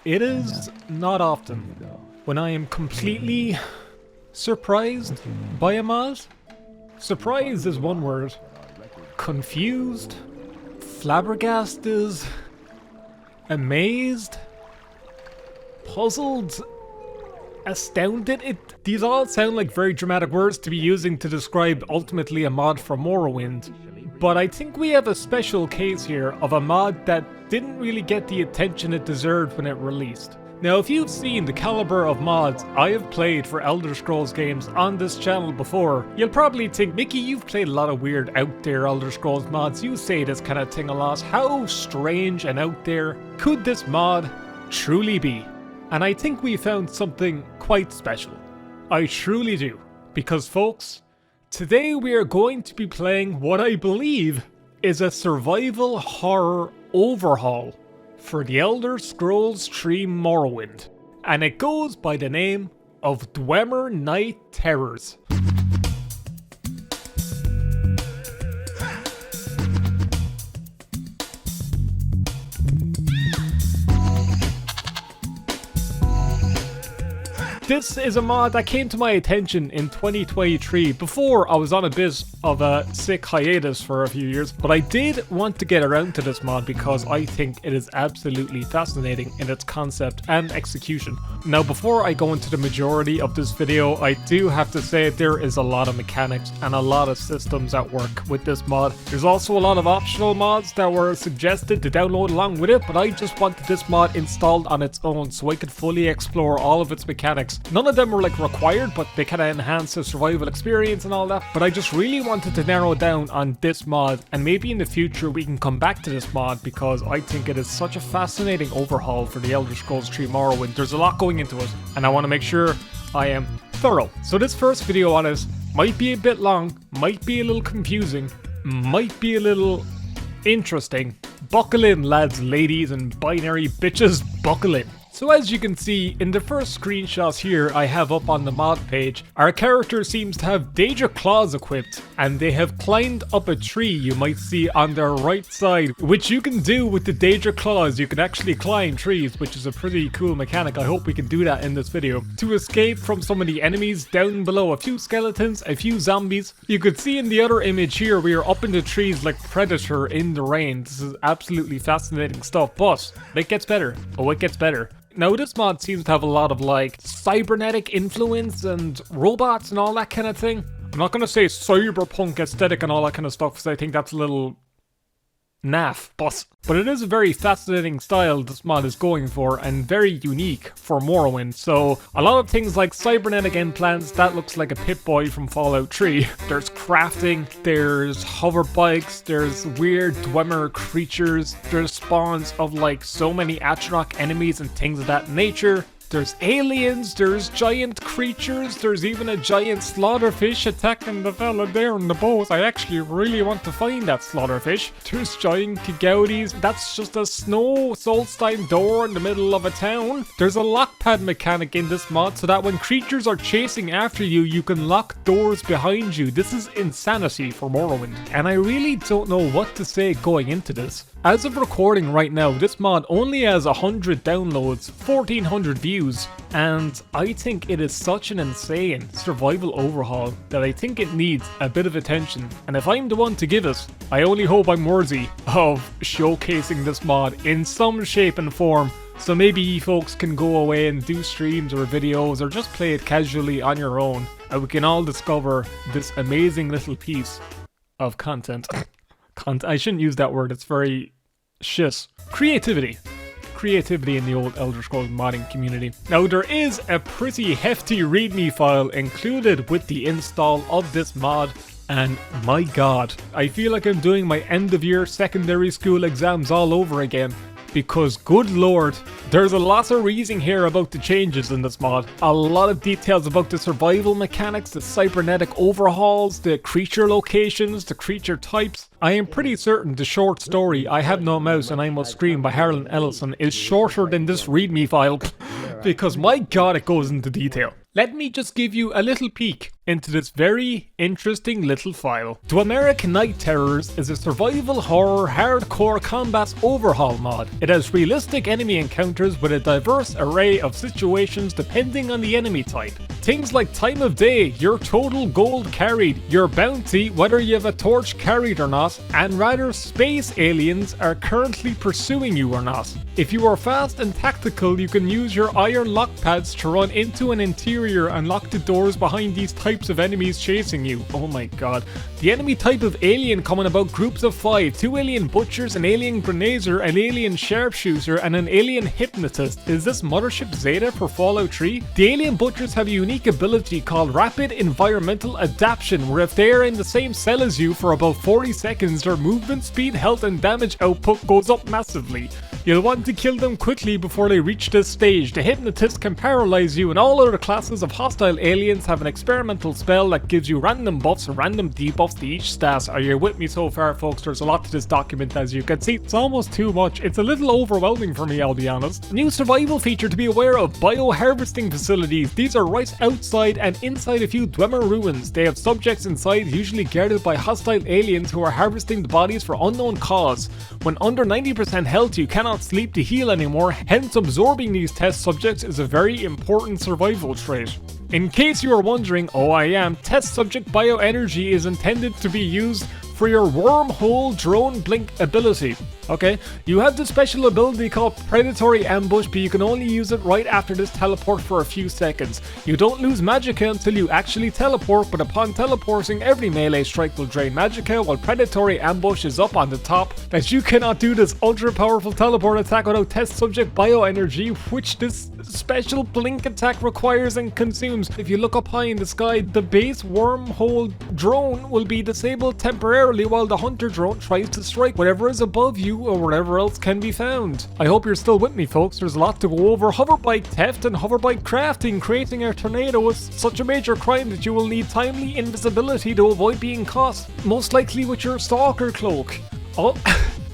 It is not often when I am completely surprised by a mod. Surprised is one word. Confused, flabbergasted, amazed, puzzled, astounded. These all sound like very dramatic words to be using to describe ultimately a mod for Morrowind. But I think we have a special case here of a mod that didn't really get the attention it deserved when it released. Now, if you've seen the caliber of mods I have played for Elder Scrolls games on this channel before, you'll probably think, Mickey, you've played a lot of weird out there Elder Scrolls mods, you say this kind of thing a lot. How strange and out there could this mod truly be? And I think we found something quite special. I truly do. Because folks, today we are going to be playing what I believe is a survival horror overhaul for the Elder Scrolls 3 Morrowind. And it goes by the name of DwemerNightTerrors. This is a mod that came to my attention in 2023 before I was on a bit of a sick hiatus for a few years, but I did want to get around to this mod because I think it is absolutely fascinating in its concept and execution. Now, before I go into the majority of this video, I do have to say there is a lot of mechanics and a lot of systems at work with this mod. There's also a lot of optional mods that were suggested to download along with it, but I just wanted this mod installed on its own so I could fully explore all of its mechanics. None of them were like required, but they kind of enhance the survival experience and all that. But I just really wanted to narrow down on this mod, and maybe in the future we can come back to this mod because I think it is such a fascinating overhaul for the Elder Scrolls 3 Morrowind. There's a lot going into it, and I want to make sure I am thorough. So this first video on it might be a bit long, might be a little confusing, might be a little interesting. Buckle in, lads, ladies, and binary bitches, buckle in. So as you can see in the first screenshots here I have up on the mod page, our character seems to have danger claws equipped, and they have climbed up a tree you might see on their right side, which you can do with the danger claws. You can actually climb trees, which is a pretty cool mechanic. I hope we can do that in this video. To escape from some of the enemies down below, a few skeletons, a few zombies. You could see in the other image here we are up in the trees like Predator in the rain. This is absolutely fascinating stuff, but it gets better. Oh, it gets better. Now, this mod seems to have a lot of like cybernetic influence and robots and all that kind of thing. I'm not going to say cyberpunk aesthetic and all that kind of stuff because I think that's a little naff, but it is a very fascinating style this mod is going for and very unique for Morrowind. So a lot of things like cybernetic implants, that looks like a Pip-Boy from Fallout 3. There's crafting, there's hover bikes, there's weird dwemer creatures, there's spawns of like so many Atronach enemies and things of that nature. There's aliens, there's giant creatures, there's even a giant slaughterfish attacking the fella there in the boat. I actually really want to find that slaughterfish. There's giant Kigautis, that's just a snow Solstein door in the middle of a town. There's a lockpad mechanic in this mod so that when creatures are chasing after you, you can lock doors behind you. This is insanity for Morrowind, and I really don't know what to say going into this. As of recording right now, this mod only has 100 downloads, 1400 views, and I think it is such an insane survival overhaul that I think it needs a bit of attention. And if I'm the one to give it, I only hope I'm worthy of showcasing this mod in some shape and form. So maybe you folks can go away and do streams or videos or just play it casually on your own, and we can all discover this amazing little piece of content. I shouldn't use that word, it's very shit. Creativity in the old Elder Scrolls modding community. Now, there is a pretty hefty readme file included with the install of this mod, and my god, I feel like I'm doing my end of year secondary school exams all over again. Because good lord, there's a lot of reasoning here about the changes in this mod. A lot of details about the survival mechanics, the cybernetic overhauls, the creature locations, the creature types. I am pretty certain the short story I Have No Mouse and I Must Scream by Harlan Ellison is shorter than this readme file because my god, it goes into detail. Let me just give you a little peek into this very interesting little file. DwemerNightTerrors is a survival horror hardcore combat overhaul mod. It has realistic enemy encounters with a diverse array of situations depending on the enemy type. Things like time of day, your total gold carried, your bounty, whether you have a torch carried or not, and rather space aliens are currently pursuing you or not. If you are fast and tactical, you can use your iron lock pads to run into an interior and lock the doors behind these types of enemies chasing you. Oh my god. The enemy type of alien come in about groups of 5, 2 alien butchers, an alien grenadier, an alien sharpshooter, and an alien hypnotist. Is this Mothership Zeta for Fallout 3? The alien butchers have a unique ability called Rapid Environmental Adaptation, where if they are in the same cell as you for about 40 seconds, their movement speed, health, and damage output goes up massively. You'll want to kill them quickly before they reach this stage. The hypnotist can paralyze you, and all other classes of hostile aliens have an experimental spell that gives you random buffs or random debuffs to each stat. Are you with me so far, folks? There's a lot to this document, as you can see. It's almost too much. It's a little overwhelming for me, I'll be honest. New survival feature to be aware of: bioharvesting facilities. These are right outside and inside a few Dwemer ruins. They have subjects inside, usually guarded by hostile aliens who are harvesting the bodies for unknown cause. When under 90% health, you cannot sleep to heal anymore, hence absorbing these test subjects is a very important survival trait. In case you are wondering, oh I am, test subject bioenergy is intended to be used for your wormhole drone blink ability. Okay, you have this special ability called Predatory Ambush, but you can only use it right after this teleport for a few seconds. You don't lose magicka until you actually teleport, but upon teleporting, every melee strike will drain magicka while Predatory Ambush is up on the top. As you cannot do this ultra powerful teleport attack without test subject bioenergy, which this special blink attack requires and consumes. If you look up high in the sky, the base wormhole drone will be disabled temporarily while the hunter drone tries to strike whatever is above you or wherever else can be found. I hope you're still with me, folks. There's a lot to go over. Hoverbike theft and hoverbike crafting. Creating a tornado is such a major crime that you will need timely invisibility to avoid being caught, most likely with your stalker cloak. Oh,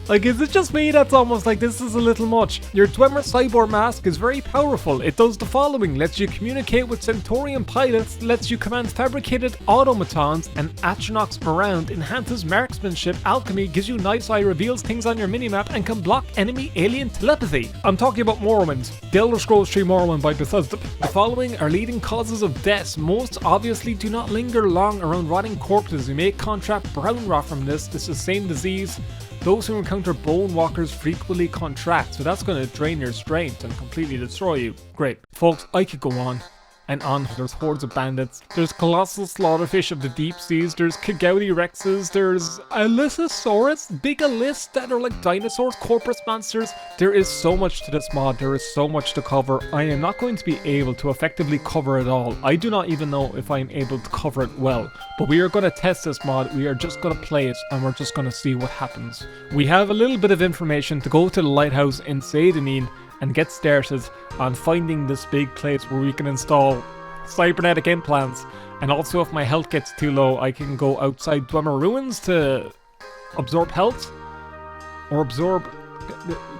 like, is it just me that's almost like this is a little much? Your Dwemer cyborg mask is very powerful. It does the following: lets you communicate with Centaurian pilots, lets you command fabricated automatons and astronauts around, enhances marksmanship, alchemy, gives you night eye, reveals things on your minimap, and can block enemy alien telepathy. I'm talking about Morrowind. The Elder Scrolls 3 Morrowind by Bethesda. The following are leading causes of death. Most obviously do not linger long around rotting corpses. You may contract brown rot from this. This is the same disease those who encounter bone walkers frequently contract, so that's going to drain your strength and completely destroy you. Great. Folks, I could go on and on. There's hordes of bandits, there's colossal slaughterfish of the deep seas, there's Kagouti Rexes, there's Allosaurus, big Alis that are like dinosaurs, corpus monsters. There is so much to this mod, there is so much to cover. I am not going to be able to effectively cover it all. I do not even know if I am able to cover it well, but we are going to test this mod. We are just going to play it and we're just going to see what happens. We have a little bit of information to go to the lighthouse in Seydenine and get started on finding this big place where we can install cybernetic implants. And also, if my health gets too low, I can go outside Dwemer ruins to absorb health or absorb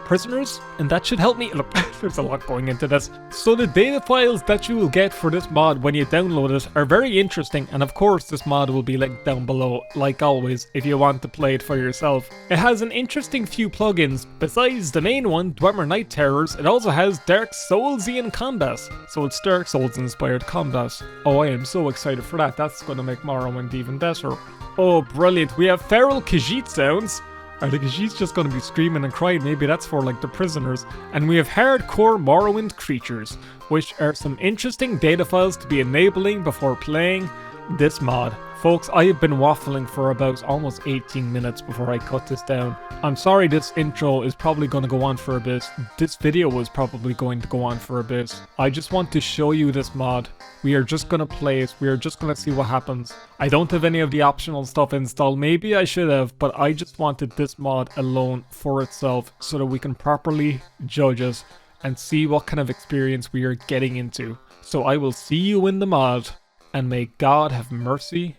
prisoners, and that should help me. Look, there's a lot going into this. So the data files that you will get for this mod when you download it are very interesting, and of course this mod will be linked down below, like always, if you want to play it for yourself. It has an interesting few plugins. Besides the main one, DwemerNightTerrors, it also has Dark Soulsian combat. So it's Dark Souls inspired combat. Oh, I am so excited for that. That's going to make Morrowind even better. Oh, brilliant. We have feral Khajiit sounds. Are the Khajiits just going to be screaming and crying? Maybe that's for like the prisoners. And we have hardcore Morrowind creatures, which are some interesting data files to be enabling before playing this mod. Folks, I have been waffling for about almost 18 minutes before I cut this down. I'm sorry this intro is probably going to go on for a bit. This video was probably going to go on for a bit. I just want to show you this mod. We are just going to play it. We are just going to see what happens. I don't have any of the optional stuff installed. Maybe I should have, but I just wanted this mod alone for itself so that we can properly judge it and see what kind of experience we are getting into. So I will see you in the mod, and may God have mercy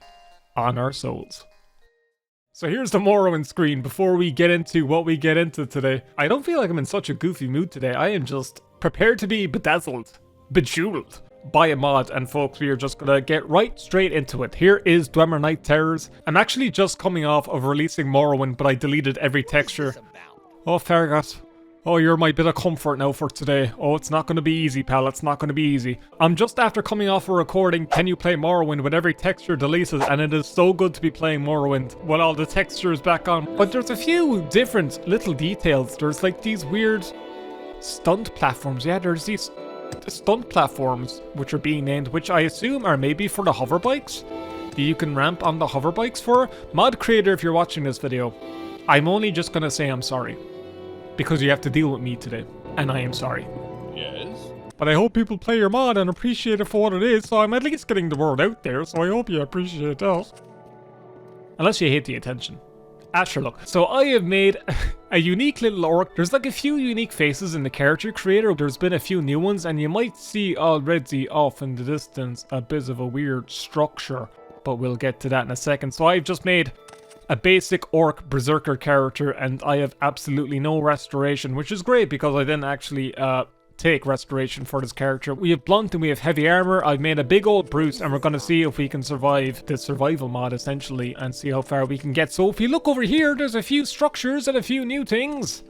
on our souls. So here's the Morrowind screen before we get into what we get into today. I don't feel like I'm in such a goofy mood today. I am just prepared to be bedazzled, bejeweled, buy a mod, and folks, we are just gonna get right straight into it. Here is DwemerNightTerrors. I'm actually just coming off of releasing Morrowind, but I deleted every texture. Oh, Fergus. Oh, you're my bit of comfort now for today. Oh, it's not gonna be easy, pal. It's not gonna be easy. I'm just after coming off a recording, Can You Play Morrowind, with every texture deleted, and it is so good to be playing Morrowind with all the textures back on. But there's a few different little details. There's like these weird stunt platforms. Yeah, there's these stunt platforms which are being named, which I assume are maybe for the hoverbikes. You can ramp on the hoverbikes for. Mod creator, if you're watching this video, I'm only just gonna say I'm sorry. Because you have to deal with me today, and I am sorry. Yes? But I hope people play your mod and appreciate it for what it is, so I'm at least getting the word out there, so I hope you appreciate that. Unless you hate the attention. Sure, look. So I have made a unique little orc. There's like a few unique faces in the character creator. There's been a few new ones, and you might see already off in the distance a bit of a weird structure, but we'll get to that in a second. So I've just made a basic orc berserker character, and I have absolutely no restoration, which is great because I didn't actually take restoration for this character. We have blunt and we have heavy armor. I've made a big old Bruce, and we're going to see if we can survive the survival mod essentially and see how far we can get. So if you look over here, there's a few structures and a few new things.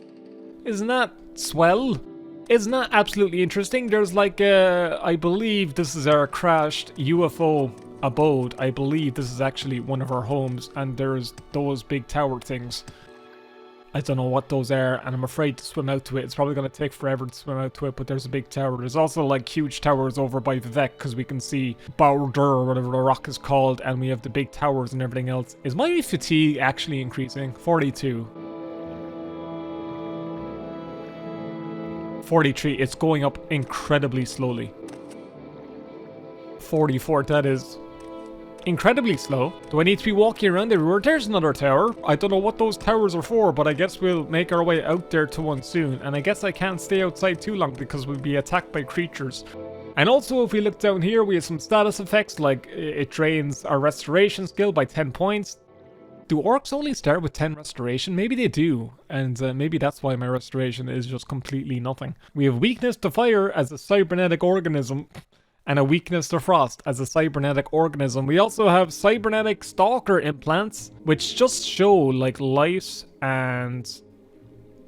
Isn't that swell? Isn't that absolutely interesting? There's like I believe this is our crashed UFO abode. I believe this is actually one of our homes, and there's those big tower things. I don't know what those are, and I'm afraid to swim out to it. It's probably going to take forever to swim out to it, but there's a big tower. There's also like huge towers over by Vivek, because we can see Balmora, or whatever the rock is called, and we have the big towers and everything else. Is my fatigue actually increasing? 42. 43. It's going up incredibly slowly. 44. That is incredibly slow. Do I need to be walking around everywhere? There's another tower. I don't know what those towers are for, but I guess we'll make our way out there to one soon. And I guess I can't stay outside too long because we'll be attacked by creatures. And also, if we look down here, we have some status effects, like it drains our restoration skill by 10 points. Do orcs only start with 10 restoration? Maybe they do, and maybe that's why my restoration is just completely nothing. We have weakness to fire as a cybernetic organism, and a weakness to frost as a cybernetic organism. We also have cybernetic stalker implants, which just show like light and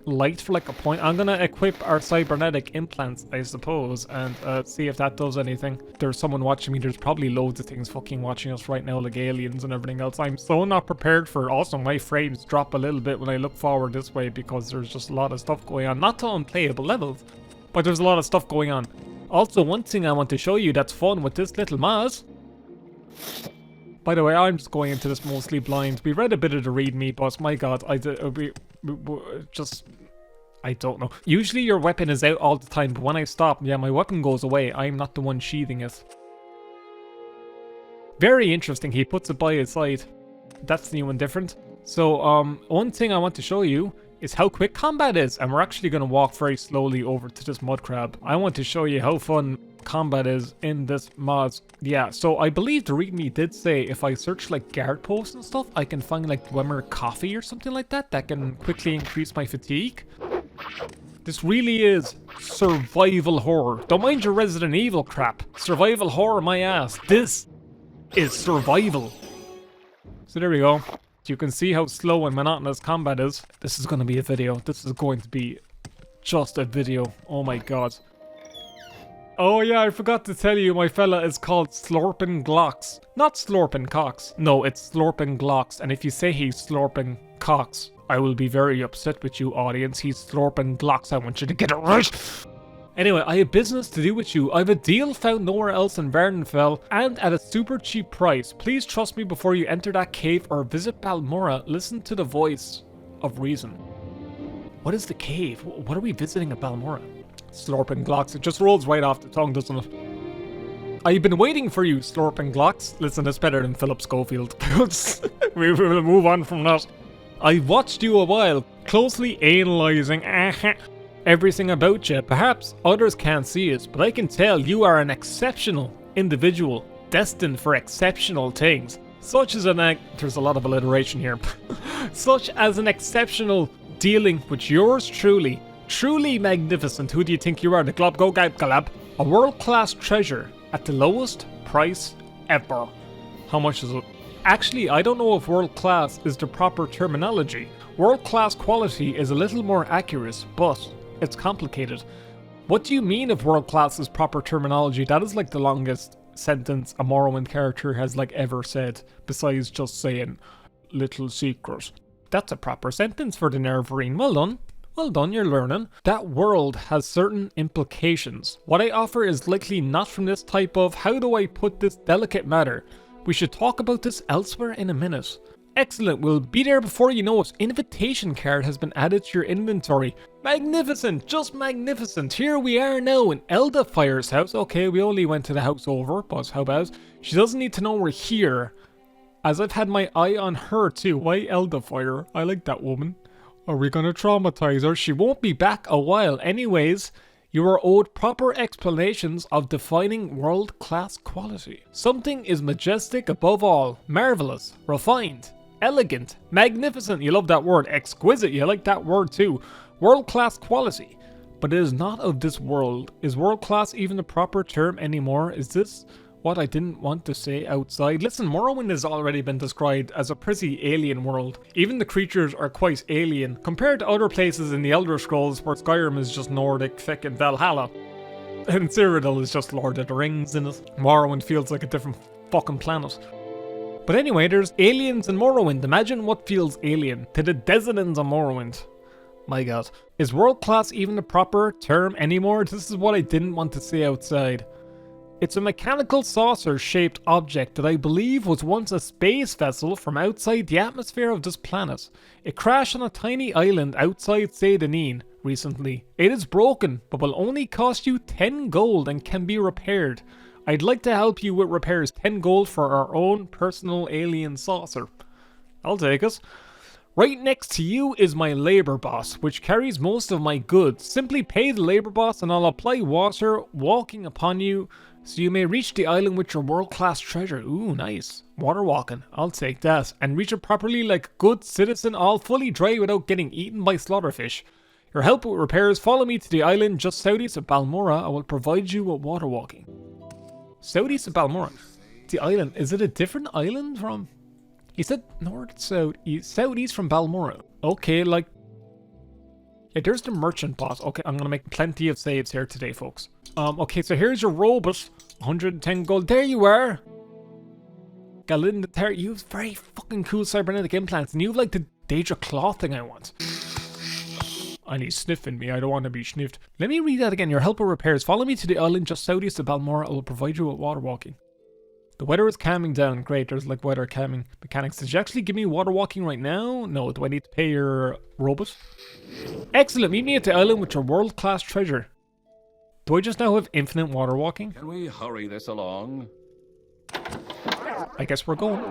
light for like a point. I'm gonna equip our cybernetic implants, I suppose, and see if that does anything. There's someone watching me. There's probably loads of things fucking watching us right now, like aliens and everything else. I'm so not prepared for it. Also, my frames drop a little bit when I look forward this way because there's just a lot of stuff going on. Not to unplayable levels, but there's a lot of stuff going on. Also, one thing I want to show you that's fun with this little mod. By the way, I'm just going into this mostly blind. We read a bit of the readme, but my god, I don't know. Usually your weapon is out all the time, but when I stop, yeah, my weapon goes away. I'm not the one sheathing it. Very interesting. He puts it by his side. That's new and different. So, one thing I want to show you is how quick combat is, and we're actually going to walk very slowly over to this mud crab. I want to show you how fun combat is in this mod. Yeah, so I believe the readme did say if I search like guard posts and stuff, I can find like dwemer coffee or something like that can quickly increase my fatigue. This really is survival horror. Don't mind your Resident Evil crap. Survival horror, my ass. This is survival. So there we go. You can see how slow and monotonous combat is. This is going to be a video. This is going to be just a video. Oh my god. Oh yeah, I forgot to tell you, my fella is called Slorpin Glocks. Not Slorpin Cocks. No, it's Slorpin Glocks. And if you say he's Slorpin Cocks, I will be very upset with you, audience. He's Slorpin Glocks. I want you to get it right. Anyway, I have business to do with you. I have a deal found nowhere else in Vardenfell, and at a super cheap price. Please trust me before you enter that cave or visit Balmora. Listen to the voice of reason. What is the cave? What are we visiting at Balmora? Slorpin Glocks. It just rolls right off the tongue, doesn't it? I've been waiting for you, Slorpin Glocks. Listen, it's better than Philip Schofield. We will move on from that. I've watched you a while, closely analysing everything about you. Perhaps others can't see it, but I can tell you are an exceptional individual, destined for exceptional things. Such as there's a lot of alliteration here. Such as an exceptional dealing with yours truly magnificent. Who do you think you are? The Glob Go Gab Galab. A world-class treasure at the lowest price ever. How much is it? Actually, I don't know if world class is the proper terminology. World class quality is a little more accurate, but it's complicated. What do you mean if world class is proper terminology? That is like the longest sentence a Morrowind character has like ever said, besides just saying little secret. That's a proper sentence for the Nervarine. Well done. Well done, you're learning. That world has certain implications. What I offer is likely not from this type of, how do I put this delicate matter? We should talk about this elsewhere in a minute. Excellent, we'll be there before you know it. Invitation card has been added to your inventory. Magnificent, just magnificent. Here we are now in Eldafire's house. Okay, we only went to the house over, but how about? She doesn't need to know we're here, as I've had my eye on her too. Why Eldafire? I like that woman. Are we gonna traumatize her? She won't be back a while. Anyways, you are owed proper explanations of defining world-class quality. Something is majestic above all, marvelous, refined, elegant, magnificent. You love that word. Exquisite. You like that word too. World-class quality. But it is not of this world. Is world-class even the proper term anymore? Is this what I didn't want to say outside? Listen, Morrowind has already been described as a pretty alien world. Even the creatures are quite alien, compared to other places in the Elder Scrolls where Skyrim is just Nordic, fucking Valhalla. And Cyrodiil is just Lord of the Rings in it. Morrowind feels like a different fucking planet. But anyway, there's aliens in Morrowind. Imagine what feels alien to the Desidents of Morrowind. My god. Is world class even the proper term anymore? This is what I didn't want to say outside. It's a mechanical saucer-shaped object that I believe was once a space vessel from outside the atmosphere of this planet. It crashed on a tiny island outside Seydenine recently. It is broken, but will only cost you 10 gold and can be repaired. I'd like to help you with repairs. 10 gold for our own personal alien saucer. I'll take it. Right next to you is my labor boss, which carries most of my goods. Simply pay the labor boss and I'll apply water walking upon you, so you may reach the island with your world-class treasure. Ooh, nice. Water walking. I'll take that. And reach it properly like a good citizen, all fully dry without getting eaten by slaughterfish. Your help with repairs, follow me to the island just southeast of Balmora. I will provide you with water walking. Southeast of Balmora? The island. Is it a different island from... He said north, south, east. Southeast from Balmora. Okay, like... Yeah, there's the merchant boss. Okay, I'm gonna make plenty of saves here today, folks. Okay, so here's your robot. 110 gold. There you are. Galinda Terra. You have very fucking cool cybernetic implants. And you have like the Daedra claw thing I want. And he's sniffing me. I don't want to be sniffed. Let me read that again. Your help with repairs. Follow me to the island just southeast of Balmora. I will provide you with water walking. The weather is calming down. Great, there's like weather calming mechanics. Did you actually give me water walking right now? No, do I need to pay your robot? Excellent, meet me at the island with your world-class treasure. Do I just now have infinite water walking? Can we hurry this along? I guess we're going.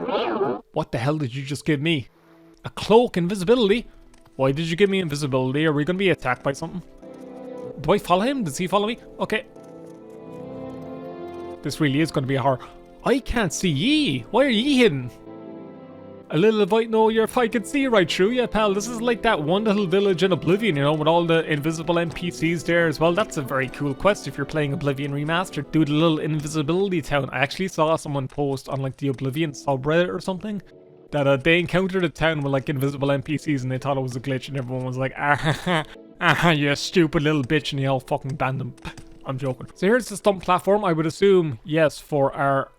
What the hell did you just give me? A cloak, invisibility? Why did you give me invisibility? Are we going to be attacked by something? Do I follow him? Does he follow me? Okay. This really is going to be a horror. I can't see ye. Why are ye hidden? A little invite, no, you're if I can see right through you, pal. This is like that one little village in Oblivion, you know, with all the invisible NPCs there as well. That's a very cool quest if you're playing Oblivion Remastered. Do the little invisibility town. I actually saw someone post on like the Oblivion subreddit or something that they encountered a town with like invisible NPCs and they thought it was a glitch and everyone was like, you stupid little bitch, and they all fucking banned them. I'm joking. So here's the stump platform. I would assume, yes, for our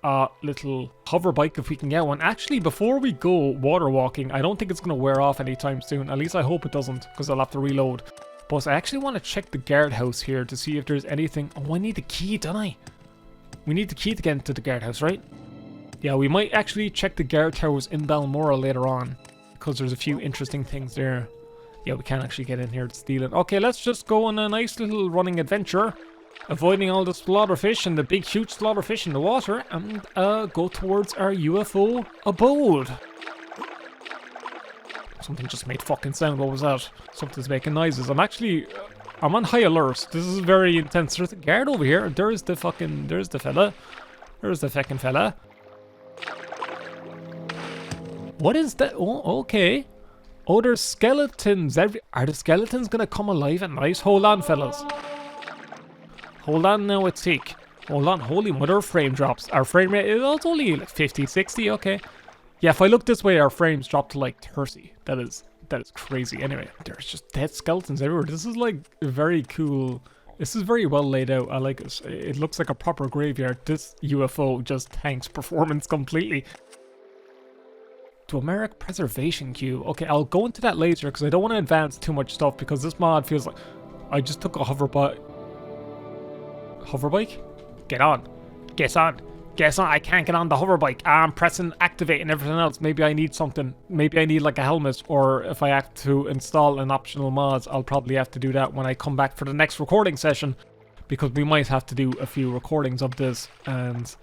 little hover bike if we can get one. Actually, before we go water walking, I don't think it's going to wear off anytime soon. At least I hope it doesn't, because I'll have to reload. But I actually want to check the guardhouse here to see if there's anything. Oh, I need the key, don't I? We need the key to get into the guardhouse, right? Yeah, we might actually check the guard towers in Balmora later on, because there's a few interesting things there. Yeah, we can't actually get in here to steal it. Okay, let's just go on a nice little running adventure, avoiding all the slaughterfish and the big huge slaughterfish in the water, and go towards our UFO abode. Something just made fucking sound. What was that? Something's making noises. I'm on high alert. This is very intense. There's a guard over here. There's the fella. There's the fucking fella. What is that? Oh, okay. Oh, there's skeletons. Are the skeletons gonna come alive at night? Hold on, fellas. Hold on now a tick. Hold on, holy mother, frame drops. Our frame rate is only like 50, 60, okay. Yeah, if I look this way, our frames drop to like 30. That is crazy. Anyway, there's just dead skeletons everywhere. This is like very cool. This is very well laid out. I like it. It looks like a proper graveyard. This UFO just tanks performance completely. Dwemer preservation cube. Okay, I'll go into that later because I don't want to advance too much stuff because this mod feels like I just took a hoverbike. Hoverbike? Get on. Get on. Get on. I can't get on the hoverbike. I'm pressing activate and everything else. Maybe I need something. Maybe I need like a helmet, or if I have to install an optional mod, I'll probably have to do that when I come back for the next recording session, because we might have to do a few recordings of this. And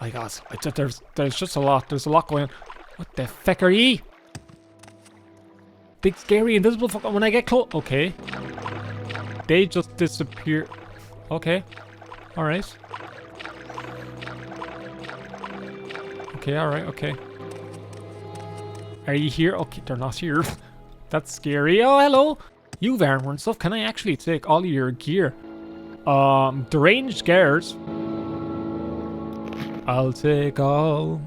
my God, there's just a lot. There's a lot going on. What the feck are ye? Big scary invisible fucker when I get close. Okay. They just disappear. Okay. Alright. Okay, alright, okay. Are you here? Okay, they're not here. That's scary. Oh, hello! You've armor and stuff. Can I actually take all of your gear? Deranged guards. I'll take all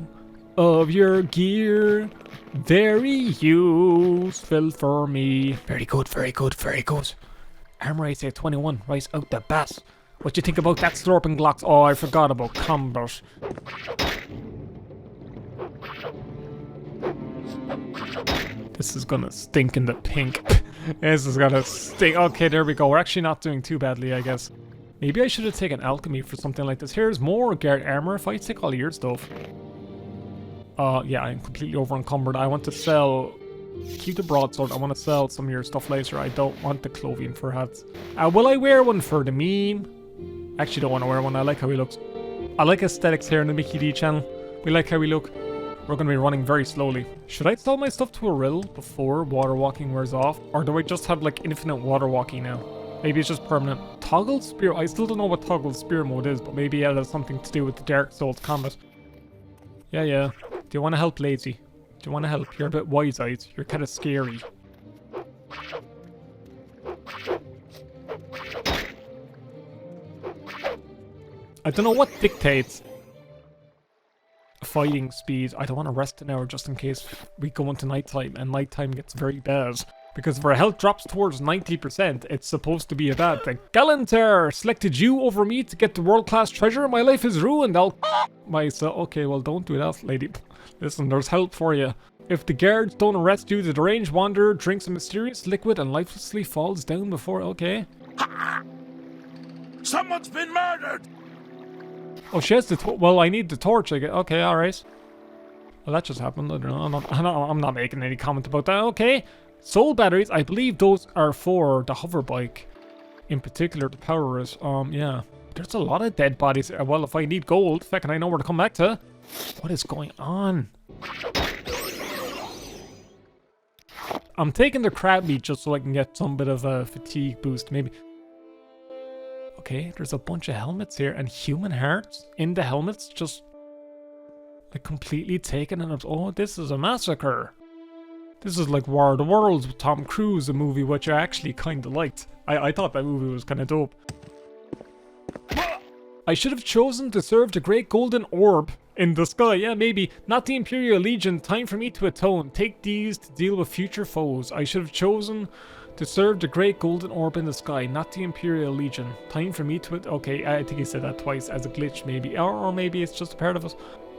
of your gear. Very useful for me. Very good, very good, very good. Armor rate at 21, right out the bat. What do you think about that slurping glocks? Oh, I forgot about combat. This is gonna stink in the pink. This is gonna stink. Okay, there we go. We're actually not doing too badly, I guess. Maybe I should have taken alchemy for something like this. Here's more guard armor if I take all your stuff. Yeah, I'm completely over encumbered. I want to sell... Keep the broadsword. I want to sell some of your stuff later. I don't want the clothing for hats. Will I wear one for the meme? Actually don't want to wear one. I like how he looks. I like aesthetics here in the Micky D channel. We like how we look. We're going to be running very slowly. Should I sell my stuff to a riddle before water walking wears off? Or do I just have like infinite water walking now? Maybe it's just permanent. Toggle spear. I still don't know what toggle spear mode is, but maybe it has something to do with the Dark Souls combat. Yeah. Do you want to help, Lazy? Do you want to help? You're a bit wise-eyed. You're kind of scary. I don't know what dictates fighting speed. I don't want to rest an hour just in case we go into nighttime and nighttime gets very bad. Because if our health drops towards 90%, it's supposed to be a bad thing. Galanter selected you over me to get the world-class treasure. My life is ruined. I'll myself. Okay, well, don't do that, lady. Listen, there's help for you. If the guards don't arrest you, the deranged wanderer drinks a mysterious liquid and lifelessly falls down before... Okay. Someone's been murdered! Oh, she has the... Well, I need the torch, I guess. Okay, alright. Well, that just happened. I don't know. I'm not making any comment about that. Okay. Soul batteries. I believe those are for the hoverbike. In particular, the power is... yeah. There's a lot of dead bodies. Well, if I need gold, feck, and I know where to come back to. What is going on? I'm taking the crab meat just so I can get some bit of a fatigue boost, maybe. Okay, there's a bunch of helmets here and human hearts in the helmets, just like completely taken. And oh, this is a massacre. This is like War of the Worlds with Tom Cruise, a movie which I actually kind of liked. I thought that movie was kind of dope. I should have chosen to serve the great golden orb in the sky. Yeah, maybe. Not the Imperial Legion. Time for me to atone. Take these to deal with future foes. I should have chosen to serve the great golden orb in the sky, not the Imperial Legion. Time for me to... Okay, I think he said that twice as a glitch, maybe. Or maybe it's just a part of us.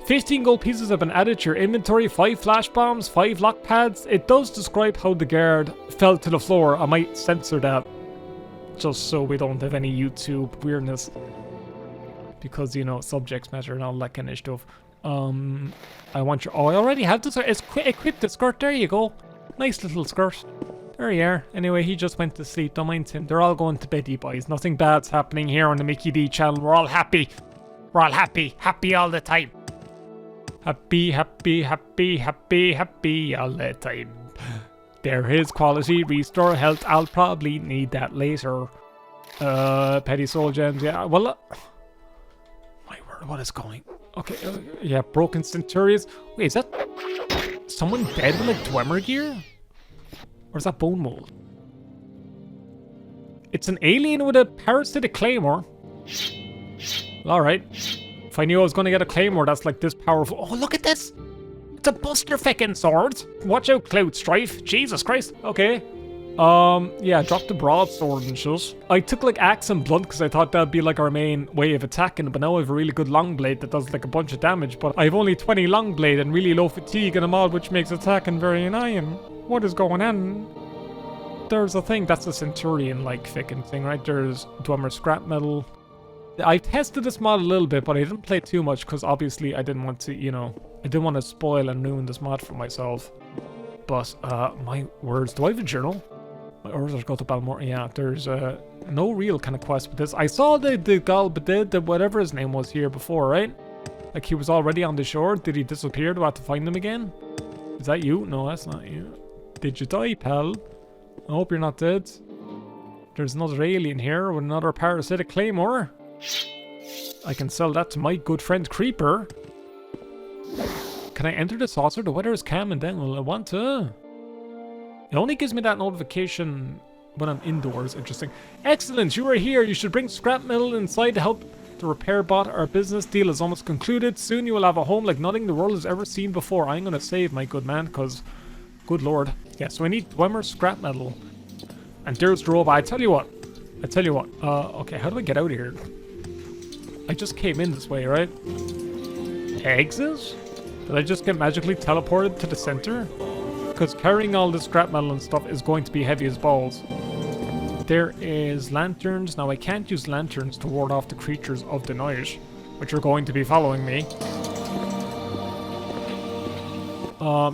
15 gold pieces have been added to your inventory. 5 flash bombs, 5 lock pads. It does describe how the guard fell to the floor. I might censor that just so we don't have any YouTube weirdness. Because, you know, subjects matter and all that kind of stuff. I want your... Oh, I already have this. It's equipped the skirt. There you go. Nice little skirt. There you are. Anyway, he just went to sleep. Don't mind him. They're all going to bed, boys. Nothing bad's happening here on the Micky D channel. We're all happy. We're all happy. Happy all the time. Happy, happy, happy, happy, happy all the time. There is quality. Restore health. I'll probably need that later. Petty soul gems. Yeah, well... What is going? Okay, yeah, broken centurions. Wait, is that someone dead with like dwemer gear? Or is that bone mold? It's an alien with a parasitic claymore. Alright. If I knew I was going to get a claymore that's like this powerful... Oh, look at this! It's a buster feckin' sword! Watch out, Cloud Strife. Jesus Christ. Okay. Yeah, drop the broadsword and shit. I took like axe and blunt because I thought that'd be like our main way of attacking, but now I have a really good long blade that does like a bunch of damage, but I have only 20 long blade and really low fatigue in a mod which makes attacking very annoying. What is going on? There's a thing, that's a Centurion like feckin' thing, right? There's Dwemer scrap metal. I tested this mod a little bit, but I didn't play too much because obviously I didn't want to, you know, I didn't want to spoil and ruin this mod for myself. But, my words, do I have a journal? My orders go to Balmora. Yeah, there's no real kind of quest with this. I saw the whatever his name was here before, right? Like he was already on the shore. Did he disappear? Do I have to find him again? Is that you? No, that's not you. Did you die, pal? I hope you're not dead. There's another alien here with another parasitic claymore. I can sell that to my good friend Creeper. Can I enter the saucer? The weather is calm and then will I want to? It only gives me that notification when I'm indoors. Interesting. Excellent, you are here. You should bring scrap metal inside to help the repair bot. Our business deal is almost concluded. Soon you will have a home like nothing the world has ever seen before. I'm gonna save my good man, because good lord. Yeah, so I need Dwemer scrap metal. And there's the robot. I tell you what. Okay, how do I get out of here? I just came in this way, right? Exit? Did I just get magically teleported to the center? Because carrying all this scrap metal and stuff is going to be heavy as balls. There is lanterns. Now I can't use lanterns to ward off the creatures of the night, which are going to be following me.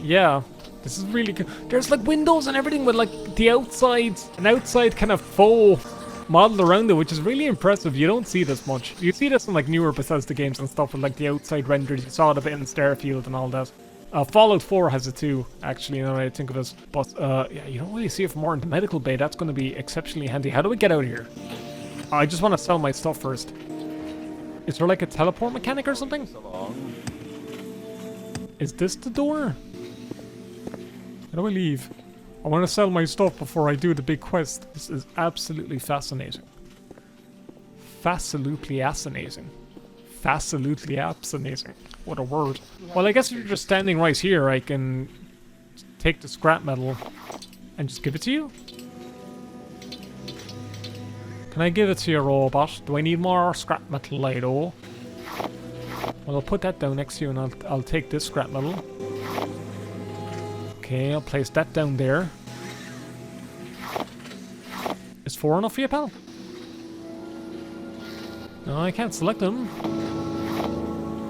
Yeah. This is really good. There's like windows and everything with like the outside, an outside kind of faux model around it, which is really impressive. You don't see this much. You see this in like newer Bethesda games and stuff with like the outside renders. You saw it a bit in Starfield and all that. Fallout 4 has it too, actually, now that I think of this. But, yeah, you don't really see it from more in the medical bay. That's going to be exceptionally handy. How do we get out of here? I just want to sell my stuff first. Is there like a teleport mechanic or something? Is this the door? How do I leave? I want to sell my stuff before I do the big quest. This is absolutely fascinating. Fascinately fascinating. Fascinately fascinating. What a word. Well, I guess if you're just standing right here, I can take the scrap metal and just give it to you. Can I give it to you, robot? Do I need more scrap metal, Lido? Well, I'll put that down next to you and I'll take this scrap metal. Okay, I'll place that down there. Is 4 enough for you, pal? No, I can't select them.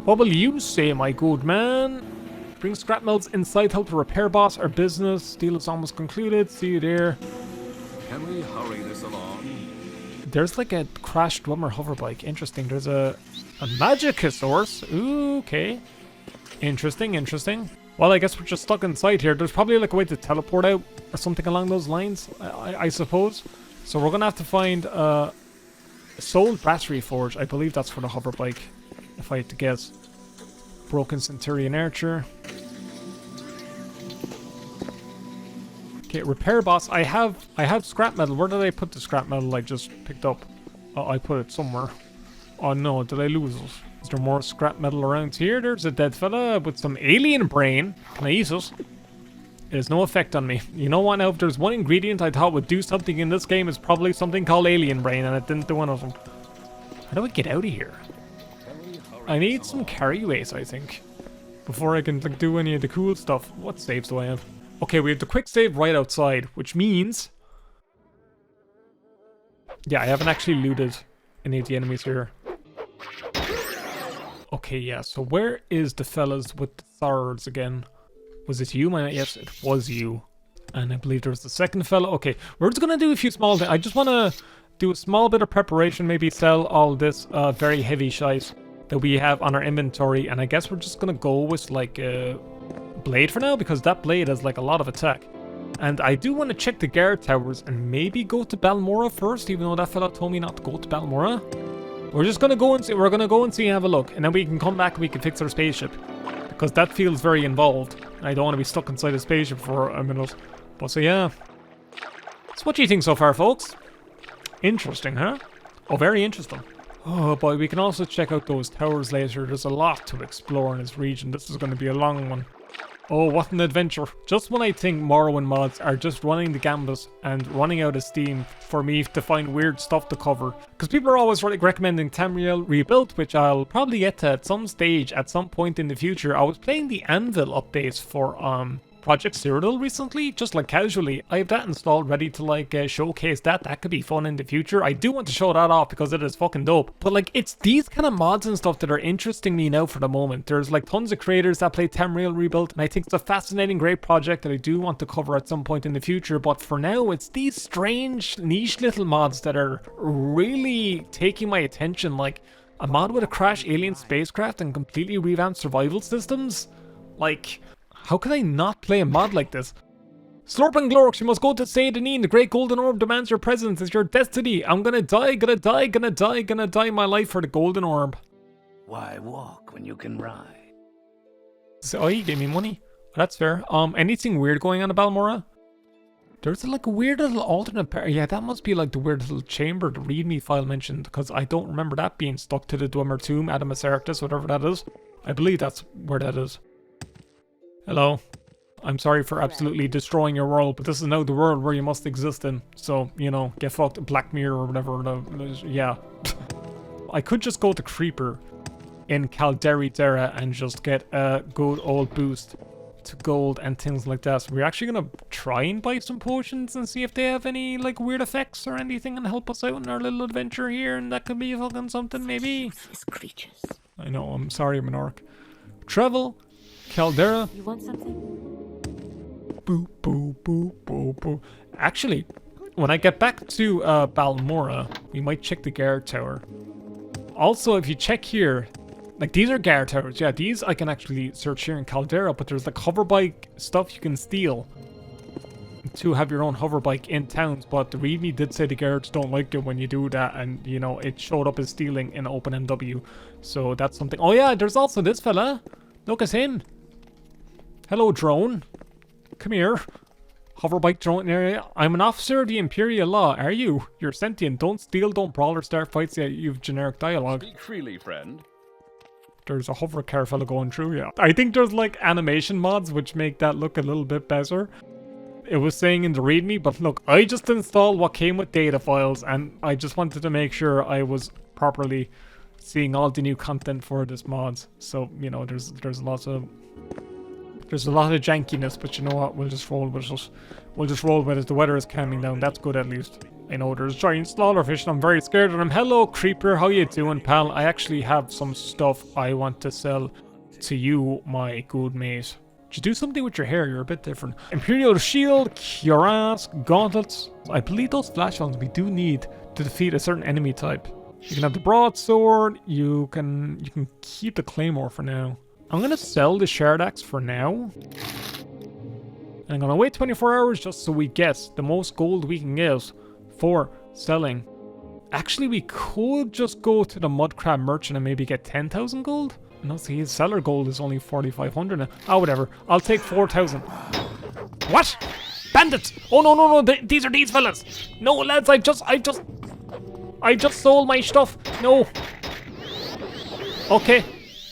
What will you say, my good man? Bring scrap metals inside, help the repair boss. Our business deal is almost concluded. See you there. Can we hurry this along? There's like a crashed Dwemer hoverbike. Interesting. There's a Magicosaurus. Ooh, okay. Interesting, interesting. Well, I guess we're just stuck inside here. There's probably like a way to teleport out or something along those lines, I suppose. So we're gonna have to find a soul battery forge. I believe that's for the hoverbike, if I had to guess. Broken Centurion Archer. Okay, repair boss. I have scrap metal. Where did I put the scrap metal I just picked up? Oh, I put it somewhere. Oh no, did I lose it? Is there more scrap metal around here? There's a dead fella with some alien brain. Can I eat it? It has no effect on me. You know what, now if there's one ingredient I thought would do something in this game, it's probably something called alien brain, and it didn't do one of them. How do I get out of here? I need some carryways, I think, before I can like do any of the cool stuff. What saves do I have? Okay, we have the quick save right outside, which means... yeah, I haven't actually looted any of the enemies here. Okay, yeah, so where is the fellas with the swords again? Was it you? Yes, it was you. And I believe there's the second fella. Okay, we're just gonna do a few small things. I just want to do a small bit of preparation, maybe sell all this very heavy shite that we have on our inventory, and I guess we're just gonna go with like a blade for now, because that blade has like a lot of attack. And I do want to check the guard towers and maybe go to Balmora first, even though that fella told me not to go to Balmora. We're just gonna go and see. We're gonna go and see and have a look, and then we can come back and we can fix our spaceship, because that feels very involved. I don't want to be stuck inside a spaceship for a minute. But so yeah. So what do you think so far, folks? Interesting, huh? Oh, very interesting. Oh boy, we can also check out those towers later. There's a lot to explore in this region. This is going to be a long one. Oh, what an adventure. Just when I think Morrowind mods are just running the gambit and running out of steam for me to find weird stuff to cover. Because people are always recommending Tamriel Rebuilt, which I'll probably get to at some stage, at some point in the future. I was playing the Anvil updates for Project Cyrodiil recently, just like casually. I have that installed ready to like showcase that. That could be fun in the future. I do want to show that off because it is fucking dope. But like, it's these kind of mods and stuff that are interesting me now for the moment. There's like tons of creators that play Tamriel Rebuilt, and I think it's a fascinating, great project that I do want to cover at some point in the future. But for now, it's these strange, niche little mods that are really taking my attention. Like a mod with a crash alien spacecraft and completely revamped survival systems. Like, how could I not play a mod like this? Slurp and Glorx, you must go to Saint Denis. The great golden orb demands your presence. It's your destiny. I'm gonna die, gonna die my life for the golden orb. Why walk when you can ride? So, oh, he gave me money. That's fair. Anything weird going on at Balmora? There's like a weird little alternate yeah, that must be like the weird little chamber the readme file mentioned, because I don't remember that being stuck to the Dwemer tomb, Adamus Arctus, whatever that is. I believe that's where that is. Hello. I'm sorry for absolutely destroying your world, but this is now the world where you must exist in. So, you know, get fucked. Black Mirror or whatever. Yeah. I could just go to Creeper in Caldera and just get a good old boost to gold and things like that. So we're actually gonna try and buy some potions and see if they have any like weird effects or anything and help us out in our little adventure here, and that could be fucking something maybe. Creatures. I know, I'm sorry, I'm an orc. Travel. Caldera. You want something? Boo, boo, boo, boo, boo. Actually, when I get back to Balmora, we might check the guard tower. Also, if you check here, like these are guard towers. Yeah, these I can actually search here in Caldera, but there's like hover bike stuff you can steal to have your own hover bike in towns. But the readme did say the guards don't like it when you do that, and you know, it showed up as stealing in OpenMW. So that's something. Oh yeah, there's also this fella. Look at him. Hello, drone. Come here. Hoverbike drone area. I'm an officer of the Imperial Law. Are you? You're sentient. Don't steal, don't brawl or start fights. Yeah, you've generic dialogue. Speak freely, friend. There's a hover car fella going through, yeah. I think there's like animation mods which make that look a little bit better. It was saying in the readme, but look, I just installed what came with data files, and I just wanted to make sure I was properly seeing all the new content for this mods. So, you know, there's a lot of jankiness, but you know what? We'll just roll with it. We'll just roll with it. The weather is calming down. That's good at least. I know there's giant slaughterfish and I'm very scared of them. Hello, Creeper. How you doing, pal? I actually have some stuff I want to sell to you, my good mate. Did you do something with your hair? You're a bit different. Imperial Shield, Cuirass, Gauntlets. I believe those flash ones we do need to defeat a certain enemy type. You can have the broadsword. You can keep the claymore for now. I'm gonna sell the shard axe for now. And I'm gonna wait 24 hours just so we get the most gold we can get for selling. Actually, we could just go to the Mudcrab Merchant and maybe get 10,000 gold. No, see, his seller gold is only 4,500 now. Oh, whatever. I'll take 4,000. What? Bandits! Oh no! These are these fellas. No, lads, I just sold my stuff. No. Okay.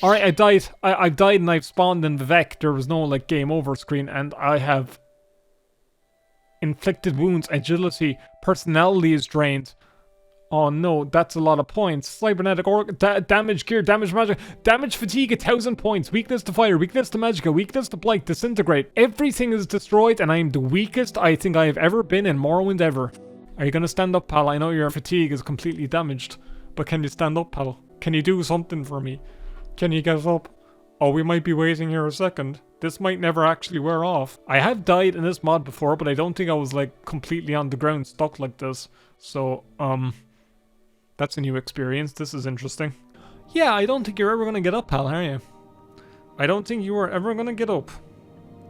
Alright, I died. I've died and I've spawned in Vivek. There was no like game over screen, and I have inflicted wounds, agility, personality is drained. Oh no, that's a lot of points. Cybernetic damage gear, damage magic, damage fatigue 1,000 points, weakness to fire, weakness to magicka, weakness to blight, disintegrate. Everything is destroyed and I am the weakest I think I have ever been in Morrowind ever. Are you gonna stand up, pal? I know your fatigue is completely damaged, but can you stand up, pal? Can you do something for me? Can you get up? Oh, we might be waiting here a second. This might never actually wear off. I have died in this mod before, but I don't think I was like completely on the ground stuck like this. So, that's a new experience. This is interesting. Yeah, I don't think you're ever gonna get up, pal, are you? I don't think you are ever gonna get up.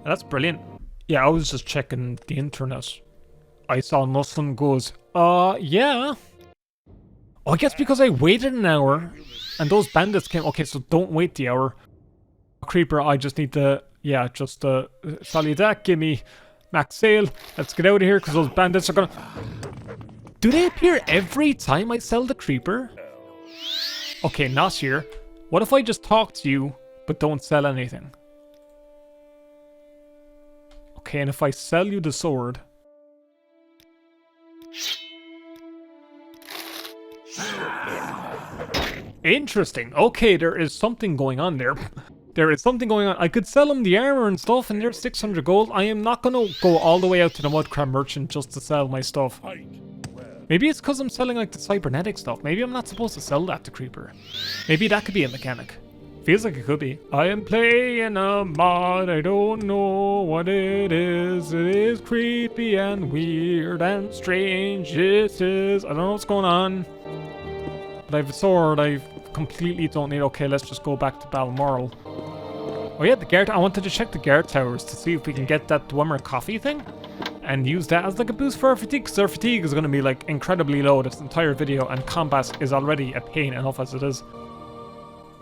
That's brilliant. Yeah, I was just checking the internet. I saw nothing goes, yeah. Oh, I guess because I waited an hour and those bandits came. Okay, so don't wait the hour. Creeper, I just need to, yeah, just sally that, give me max sale. Let's get out of here because those bandits are gonna... Do they appear every time I sell the creeper? Okay, not here. What if I just talk to you, but don't sell anything? Okay, and if I sell you the sword... Interesting. Okay, there is something going on there. There is something going on. I could sell him the armor and stuff, and there's 600 gold. I am not going to go all the way out to the Mudcrab merchant just to sell my stuff. Maybe it's because I'm selling like the cybernetic stuff. Maybe I'm not supposed to sell that to Creeper. Maybe that could be a mechanic. Feels like it could be. I am playing a mod. I don't know what it is. It is creepy and weird and strange. It is. I don't know what's going on. But I have a sword. I completely don't need. Okay, let's just go back to Balmora. Oh yeah, the guard. I wanted to check the guard towers to see if we can get that dwemer coffee thing and use that as like a boost for our fatigue, because our fatigue is going to be like incredibly low this entire video, and combat is already a pain enough as it is.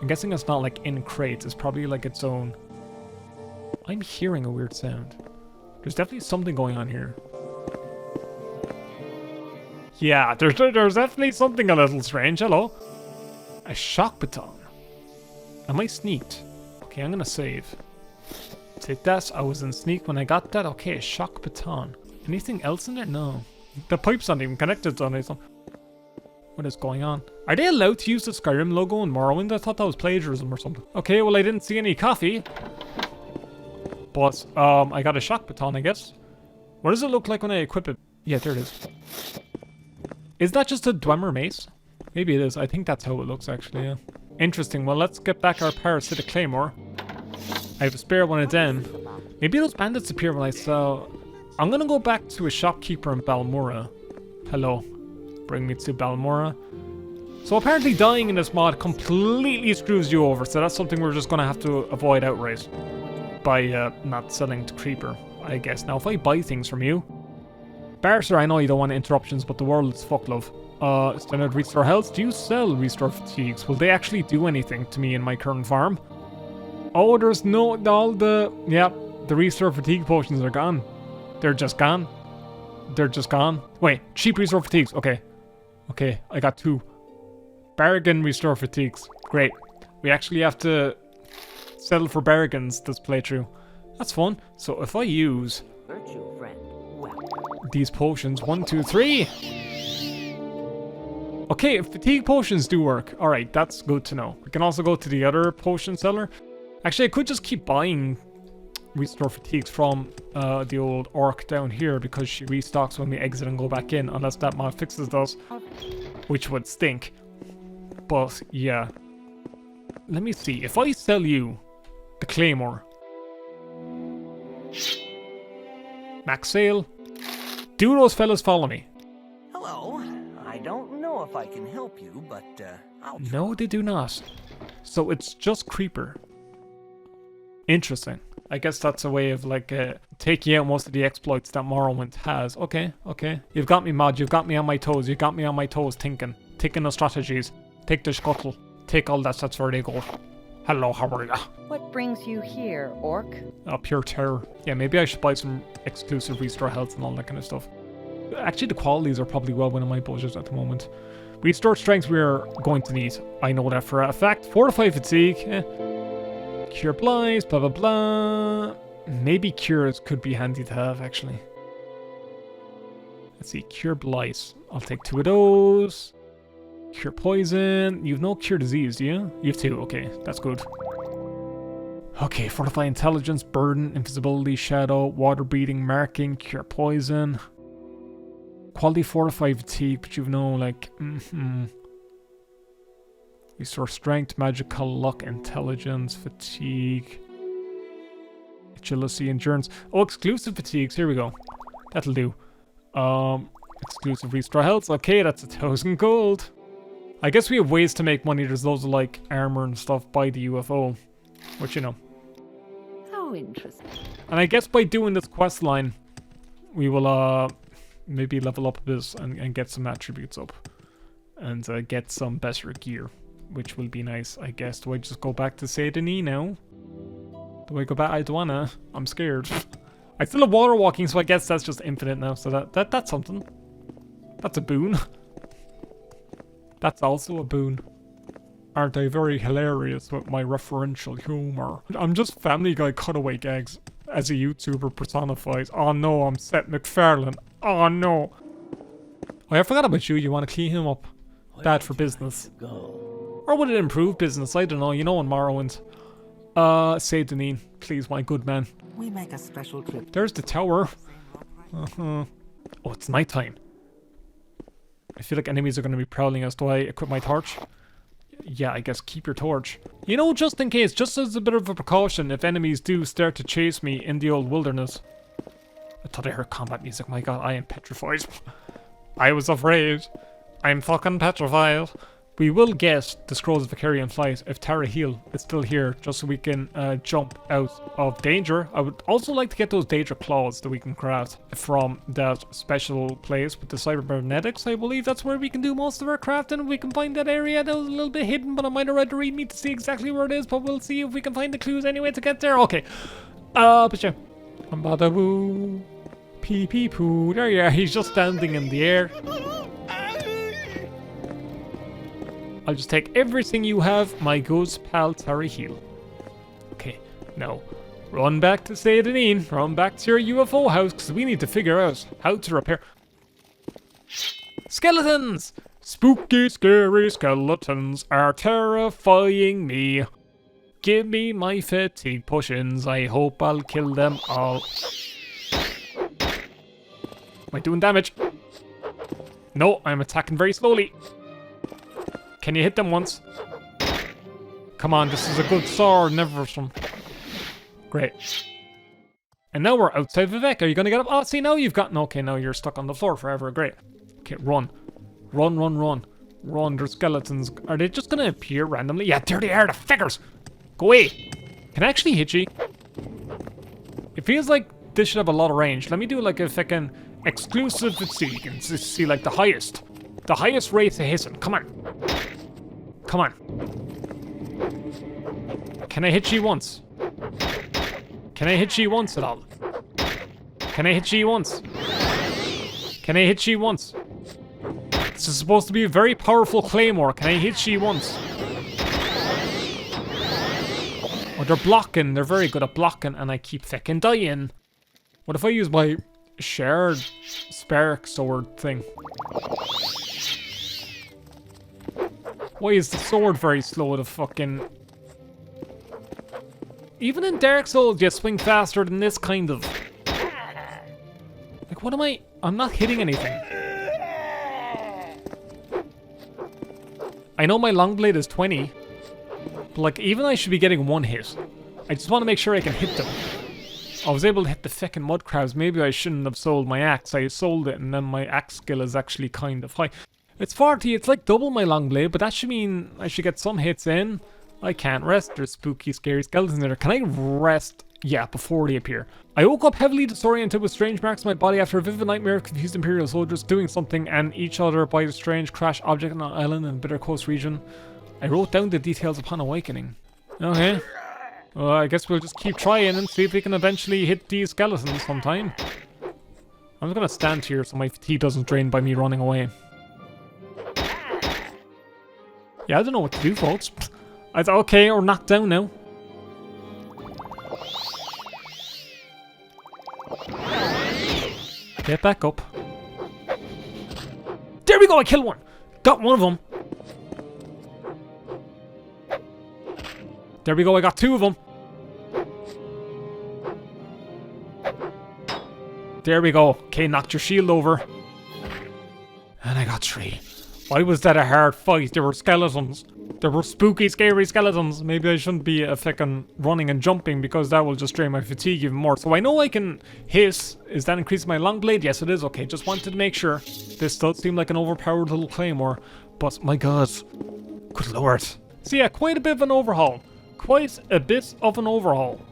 I'm guessing it's not like in crates, it's probably like its own. I'm hearing a weird sound. There's definitely something going on here. Yeah, there's definitely something a little strange. Hello. A shock baton. Am I sneaked? Okay, I'm gonna save. Take that. I was in sneak when I got that. Okay, a shock baton. Anything else in there? No. The pipe's not even connected to anything. What is going on? Are they allowed to use the Skyrim logo in Morrowind? I thought that was plagiarism or something. Okay, well I didn't see any coffee. But, I got a shock baton, I guess. What does it look like when I equip it? Yeah, there it is. Is that just a dwemer mace? Maybe it is. I think that's how it looks, actually, yeah. Interesting. Well, let's get back our parasitic claymore. I have a spare one of them. Maybe those bandits appear when I sell... I'm gonna go back to a shopkeeper in Balmora. Hello. Bring me to Balmora. So apparently dying in this mod completely screws you over, so that's something we're just gonna have to avoid outright. By not selling to Creeper, I guess. Now, if I buy things from you... Barrister, I know you don't want interruptions, but the world is fuck love. Standard restore health. Do you sell restore fatigues? Will they actually do anything to me in my current farm? Oh, there's no... all the... yeah, the restore fatigue potions are gone. They're just gone. They're just gone. Wait, cheap restore fatigues. Okay. Okay, I got 2. Bargain restore fatigues. Great. We actually have to settle for bargains this playthrough. That's fun. So if I use... Virtue, friend. Well. These potions, 1, 2, 3. Okay, fatigue potions do work. Alright, that's good to know. We can also go to the other potion seller. Actually, I could just keep buying restore fatigues from the old orc down here, because she restocks when we exit and go back in, unless that mod fixes those, which would stink. But yeah, let me see. If I sell you the claymore, max sale, do those fellas follow me? Hello. I don't know if I can help you, but I'll try. No, they do not. So it's just Creeper. Interesting. I guess that's a way of like taking out most of the exploits that Morrowind has. Okay, okay. You've got me, mod. You've got me on my toes. You got me on my toes thinking. Taking the strategies. Take the scuttle. Take all that. That's where they go. Hello, how are ya? What brings you here, orc? Pure terror. Yeah, maybe I should buy some exclusive restore health and all that kind of stuff. Actually, the qualities are probably well within my budget at the moment. Restore strength we're going to need. I know that for a fact. Fortify fatigue. Cure blights, blah blah blah. Maybe cures could be handy to have, actually. Let's see, cure blights. I'll take 2 of those. Cure poison. You've no cure disease, do you? You have 2, okay, that's good. Okay, fortify intelligence, burden, invisibility, shadow, water breathing, marking, cure poison. Quality fortify fatigue, but you've no like restore strength, magical luck, intelligence, fatigue, agility, endurance. Oh, exclusive fatigues. Here we go. That'll do. Exclusive restore health. Okay, that's 1,000 gold. I guess we have ways to make money. There's loads of like armor and stuff by the UFO, which you know. How interesting. And I guess by doing this quest line, we will maybe level up a bit and get some attributes up, and get some better gear, which will be nice, I guess. Do I just go back to Saint Denis now? Do I go back? I don't wanna. I'm scared. I still have water walking, so I guess that's just infinite now. So that's something. That's a boon. That's also a boon. Aren't I very hilarious with my referential humor? I'm just Family Guy cutaway gags as a YouTuber personifies. Oh no, I'm Seth MacFarlane. Oh no. Oh, I forgot about you. You want to clean him up? Bad for business. Or would it improve business? I don't know. You know in Morrowind. Say Deneen, please, my good man. We make a special trip. There's the tower. Oh, it's nighttime. I feel like enemies are going to be prowling us. Do I equip my torch? Yeah, I guess keep your torch. You know, just in case, just as a bit of a precaution, if enemies do start to chase me in the old wilderness. I thought I heard combat music. My god, I am petrified. I was afraid. I'm fucking petrified. We will get the Scrolls of Vicarian Flight if Tara Heel is still here, just so we can jump out of danger. I would also like to get those danger claws that we can craft from that special place with the cybernetics. I believe that's where we can do most of our crafting. We can find that area that was a little bit hidden, but I might have read the readme to see exactly where it is, but we'll see if we can find the clues anyway to get there. Okay. But yeah. Bada-boo. Pee-pee-poo. There you are. He's just standing in the air. I'll just take everything you have, my good pal Tara Heel. Okay, now, run back to Say Deneen, run back to your UFO house, because we need to figure out how to repair... Skeletons! Spooky, scary skeletons are terrifying me. Give me my fatigue potions, I hope I'll kill them all. Am I doing damage? No, I'm attacking very slowly. Can you hit them once? Come on, this is a good sword, never from... Great. And now we're outside Vivek. Are you gonna get up? Oh, see, now you've gotten... Okay, now you're stuck on the floor forever. Great. Okay, run. Run, run, run. Run, there's skeletons. Are they just gonna appear randomly? Yeah, there they are, the figures! Go away! Can I actually hit you? It feels like this should have a lot of range. Let me do like a fucking exclusive... Let's see, you can see like the highest. The highest rate of hitting. Come on. Come on. Can I hit you once? Can I hit you once at all? Can I hit you once? Can I hit you once? This is supposed to be a very powerful claymore. Can I hit you once? Oh, they're blocking. They're very good at blocking, and I keep fucking dying. What if I use my shared spark sword thing? Why is the sword very slow to fucking... Even in Dark Souls, you swing faster than this, kind of. Like, what am I... I'm not hitting anything. I know my long blade is 20. But, like, even I should be getting one hit. I just want to make sure I can hit them. I was able to hit the fucking mud crabs. Maybe I shouldn't have sold my axe. I sold it, and then my axe skill is actually kind of high. It's 40, it's like double my long blade, but that should mean I should get some hits in. I can't rest, there's spooky, scary skeletons in there. Can I rest? Yeah, before they appear. I woke up heavily disoriented with strange marks on my body after a vivid nightmare of confused Imperial soldiers doing something and each other by a strange crash object on an island in the Bitter Coast region. I wrote down the details upon awakening. Okay. Well, I guess we'll just keep trying and see if we can eventually hit these skeletons sometime. I'm just gonna stand here so my fatigue doesn't drain by me running away. Yeah, I don't know what to do, folks. Okay, we're knocked down now. Get back up. There we go, I killed one! Got one of them. There we go, I got two of them. There we go. Okay, knocked your shield over. And I got three. Why was that a hard fight? There were skeletons. There were spooky, scary skeletons. Maybe I shouldn't be fucking running and jumping because that will just drain my fatigue even more. So I know I can hiss. Is that increasing my long blade? Yes, it is. Okay, just wanted to make sure. This does seem like an overpowered little claymore. But my god. Good lord. So yeah, quite a bit of an overhaul. Quite a bit of an overhaul,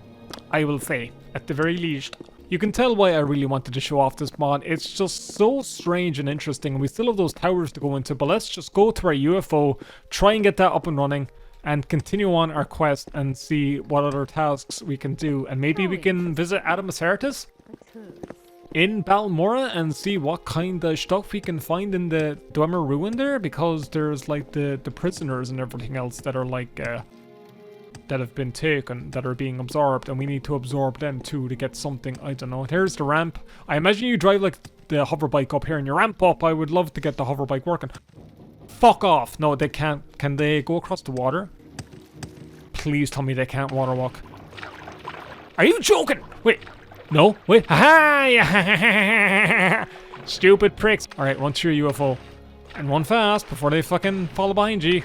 I will say, at the very least. You can tell why I really wanted to show off this mod. It's just so strange and interesting. We still have those towers to go into, but let's just go to our UFO, try and get that up and running, and continue on our quest and see what other tasks we can do. And maybe we can visit Adam Acertus? in Balmora and see what kind of stuff we can find in the Dwemer ruin there, because there's like the prisoners and everything else that are like that have been taken, that are being absorbed, and we need to absorb them too to get something. I don't know. Here's the ramp. I imagine you drive like the hover bike up here and you ramp up. I would love to get the hover bike working. Fuck off. No, they can't. Can they go across the water? Please tell me they can't water walk. Are you joking? Wait. No, wait. Ha! Stupid pricks. Alright, run to your UFO. And run fast before they fucking follow behind you.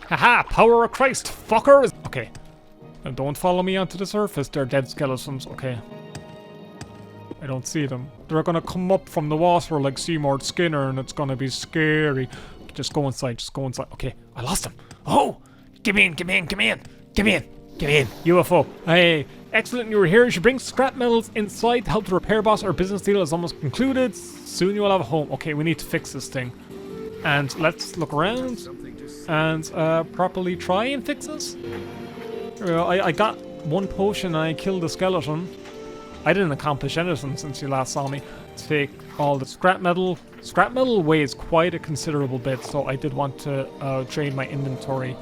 Haha, power of Christ, fuckers! Okay. Now don't follow me onto the surface, they're dead skeletons, okay. I don't see them. They're gonna come up from the water like Seymour Skinner and it's gonna be scary. Just go inside, just go inside. Okay, I lost them. Oh! Give me in, give me in, give me in! Give me in! Give me in! UFO. Hey, excellent, you were here. You should bring scrap metals inside to help the repair boss. Our business deal is almost concluded. Soon you will have a home. Okay, we need to fix this thing. And let's look around and properly try and fix this. I got one potion and I killed a skeleton. I didn't accomplish anything since you last saw me. Take all the scrap metal. Scrap metal weighs quite a considerable bit, so I did want to drain my inventory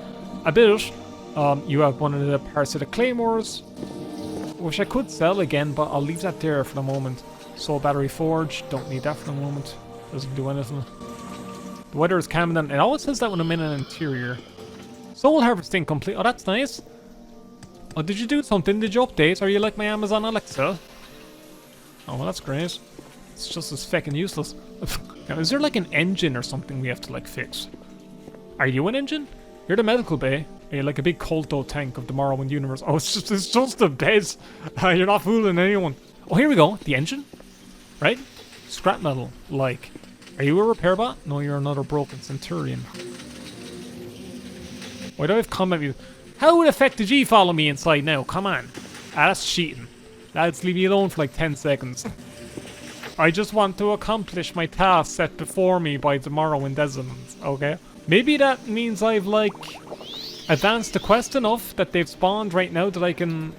a bit. You have one of the parts of the claymores, which I could sell again, but I'll leave that there for the moment. Soul battery forge, don't need that for the moment. Doesn't do anything. The weather is calming down. It always says that when I'm in an interior. Soul harvesting complete. Oh, that's nice. Oh, did you do something? Did you update? Are you like my Amazon Alexa? Oh, well, that's great. It's just as fucking useless. Now, is there like an engine or something we have to like fix? Are you an engine? You're the medical bay. Are you like a big Colto tank of the Morrowind universe? Oh, it's just a bed. You're not fooling anyone. Oh, here we go. The engine? Right? Scrap metal. Like. Are you a repair bot? No, you're another broken centurion. Why do I have combat music? How the heck did you follow me inside now? Come on. Ah, that's cheating. Lads, leave me alone for like 10 seconds. I just want to accomplish my task set before me by the Morrowind Desmond, okay? Maybe that means I've like advanced the quest enough that they've spawned right now that I can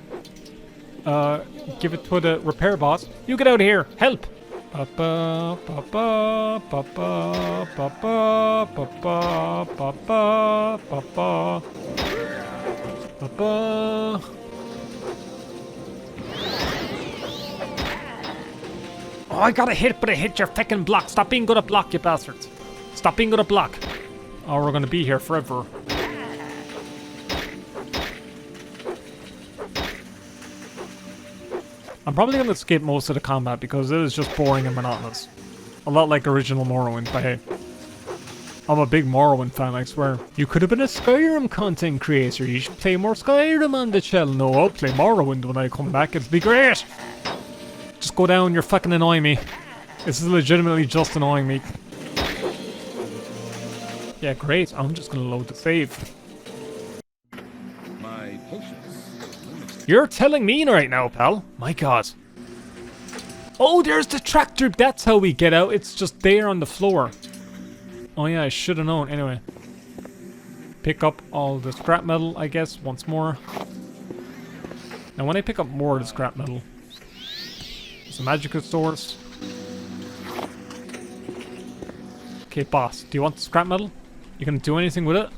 give it to the repair bot. You get out of here. Help. Oh, I got a hit, but I hit your fucking block. Stop being good at block, you bastards. Stop being good at block. Oh, we're gonna be here forever. I'm probably going to skip most of the combat because it is just boring and monotonous. A lot like original Morrowind, but hey. I'm a big Morrowind fan, I swear. You could have been a Skyrim content creator. You should play more Skyrim on the channel. No, I'll play Morrowind when I come back. It'll be great. Just go down, you're fucking annoying me. This is legitimately just annoying me. Yeah, great. I'm just going to load the save. My patience. You're telling me right now, pal. My god. Oh, there's the tractor. That's how we get out. It's just there on the floor. Oh yeah, I should have known. Anyway. Pick up all the scrap metal, I guess, once more. Now when I pick up more of the scrap metal, there's a magical source. Okay, boss. Do you want the scrap metal? You gonna do anything with it?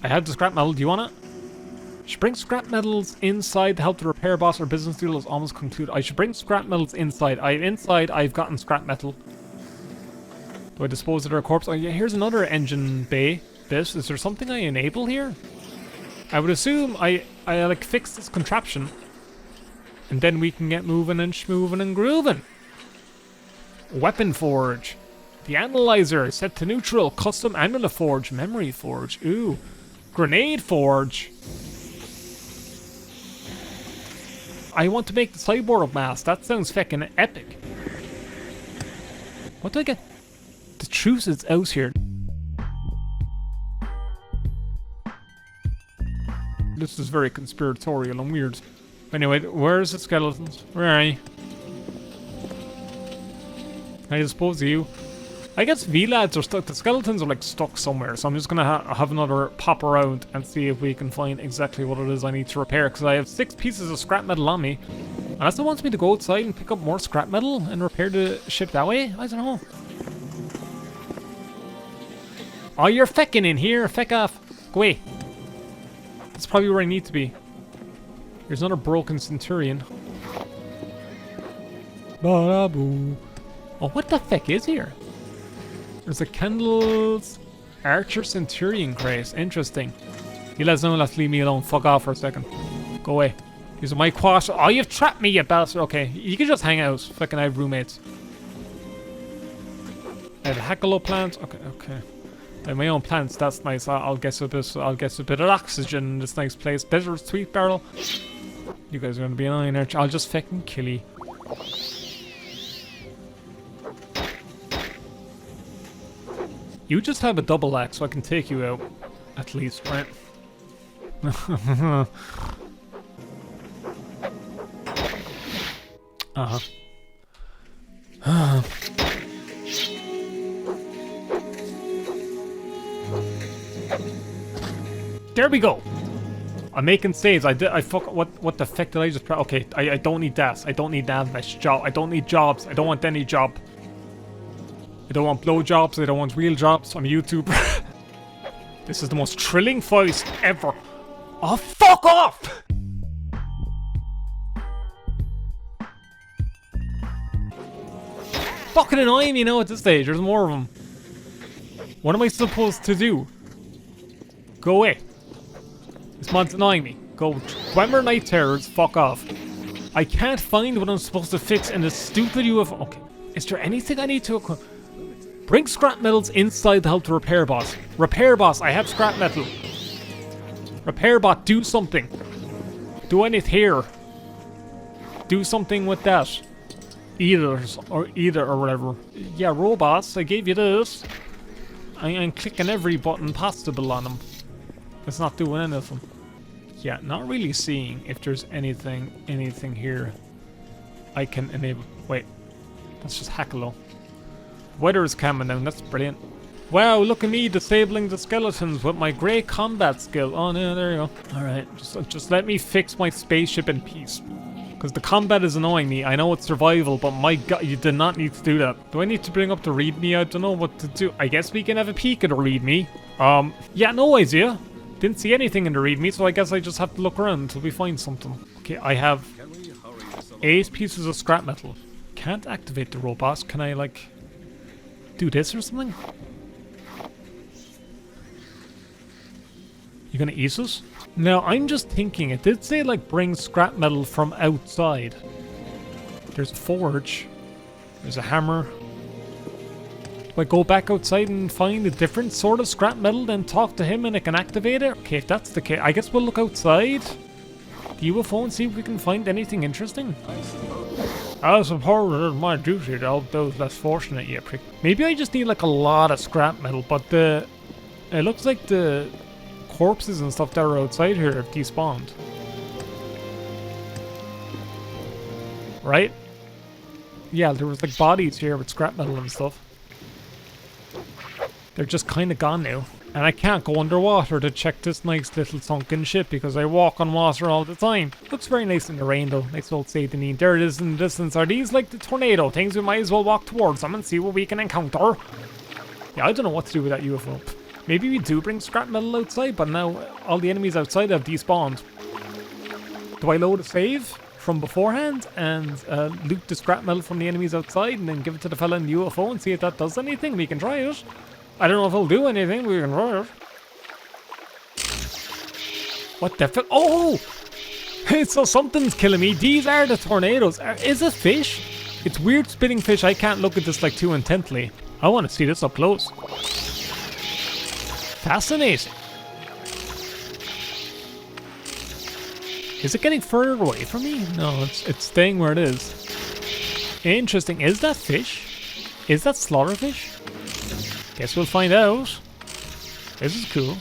I have the scrap metal. Do you want it? Should bring scrap metals inside to help the repair boss. Our business deal is almost concluded. I should bring scrap metals inside. I've gotten scrap metal. Do I dispose of their corpse? Oh yeah, here's another engine bay. Is there something I enable here? I would assume I like fix this contraption. And then we can get moving and schmoving and grooving. Weapon forge. The analyzer set to neutral. Custom amulet forge. Memory forge. Ooh. Grenade forge. I want to make the cyborg mask. That sounds feckin' epic. What do I get? The truce is out here. This is very conspiratorial and weird. Anyway, where's the skeletons? Where are you? Can I dispose of you? I guess V-lads are stuck. The skeletons are like stuck somewhere, so I'm just gonna have another pop around and see if we can find exactly what it is I need to repair, because I have 6 pieces of scrap metal on me. Unless it wants me to go outside and pick up more scrap metal and repair the ship that way? I don't know. Oh, you're fecking in here. Feck off. Go away. That's probably where I need to be. There's another broken centurion. Ba-da-boo. Oh, what the feck is here? There's a candles archer centurion grace. Interesting. You let's know, let's leave me alone. Fuck off for a second. Go away. These are my quarters. Oh, you've trapped me, you bastard. Okay, you can just hang out. Fucking I have roommates. I have a heckalo plant. Okay, okay. I have my own plants. That's nice. I'll get a bit of oxygen in this nice place. Better sweet barrel. You guys are gonna be annoying, aren't you? I'll just fucking kill you. You just have a double axe, so I can take you out. At least, right? There we go. I'm making saves. What the fuck did I just okay, I don't need that. I don't need that mesh job. I don't need jobs. I don't want any job. I don't want blow jobs. I don't want real jobs. I'm a YouTuber. This is the most thrilling voice ever. Oh, fuck off! Fucking annoying me now at this stage. There's more of them. What am I supposed to do? Go away. This mod's annoying me. Go DwemerNightTerrors, fuck off. I can't find what I'm supposed to fix in this stupid UFO. Okay. Is there anything I need to equip? Bring scrap metals inside to help the repair boss. Repair boss, I have scrap metal. Repair bot, do something. Do anything here. Do something with that. Either or whatever. Yeah, robots, I gave you this. I'm clicking every button possible on them. It's not doing anything. Yeah, not really seeing if there's anything here I can enable. Wait, that's just Hackalo. Weather is calming down, that's brilliant. Wow, look at me disabling the skeletons with my great combat skill. Oh no, there you go. Alright, just let me fix my spaceship in peace. Because the combat is annoying me. I know it's survival, but my god, you did not need to do that. Do I need to bring up the readme? I don't know what to do. I guess we can have a peek at the readme. Yeah, no idea. Didn't see anything in the readme, so I guess I just have to look around until we find something. Okay, I have 8 pieces of scrap metal. Can't activate the robots. Can I, like, do this or something? You gonna ease us? Now, I'm just thinking, it did say, like, bring scrap metal from outside. There's a forge. There's a hammer. Do I go back outside and find a different sort of scrap metal, then talk to him and it can activate it? Okay, if that's the case, I guess we'll look outside the UFO and see if we can find anything interesting. I suppose it's my duty to help those less fortunate, you prick. Maybe I just need, like, a lot of scrap metal, but it looks like the corpses and stuff that are outside here have despawned. Right? Yeah, there was, like, bodies here with scrap metal and stuff. They're just kind of gone now. And I can't go underwater to check this nice little sunken ship because I walk on water all the time. Looks very nice in the rain though. Nice old Satan. There it is in the distance. Are these like the tornado things? We might as well walk towards them and see what we can encounter. Yeah, I don't know what to do with that UFO. Maybe we do bring scrap metal outside, but now all the enemies outside have despawned. Do I load a save from beforehand and loot the scrap metal from the enemies outside and then give it to the fella in the UFO and see if that does anything? We can try it. I don't know if it'll do anything. We can try it. What the fuck? Oh! So something's killing me. These are the tornadoes. Is it fish? It's weird spitting fish. I can't look at this like too intently. I want to see this up close. Fascinating. Is it getting further away from me? No, it's staying where it is. Interesting. Is that fish? Is that slaughterfish? Guess we'll find out. This is cool.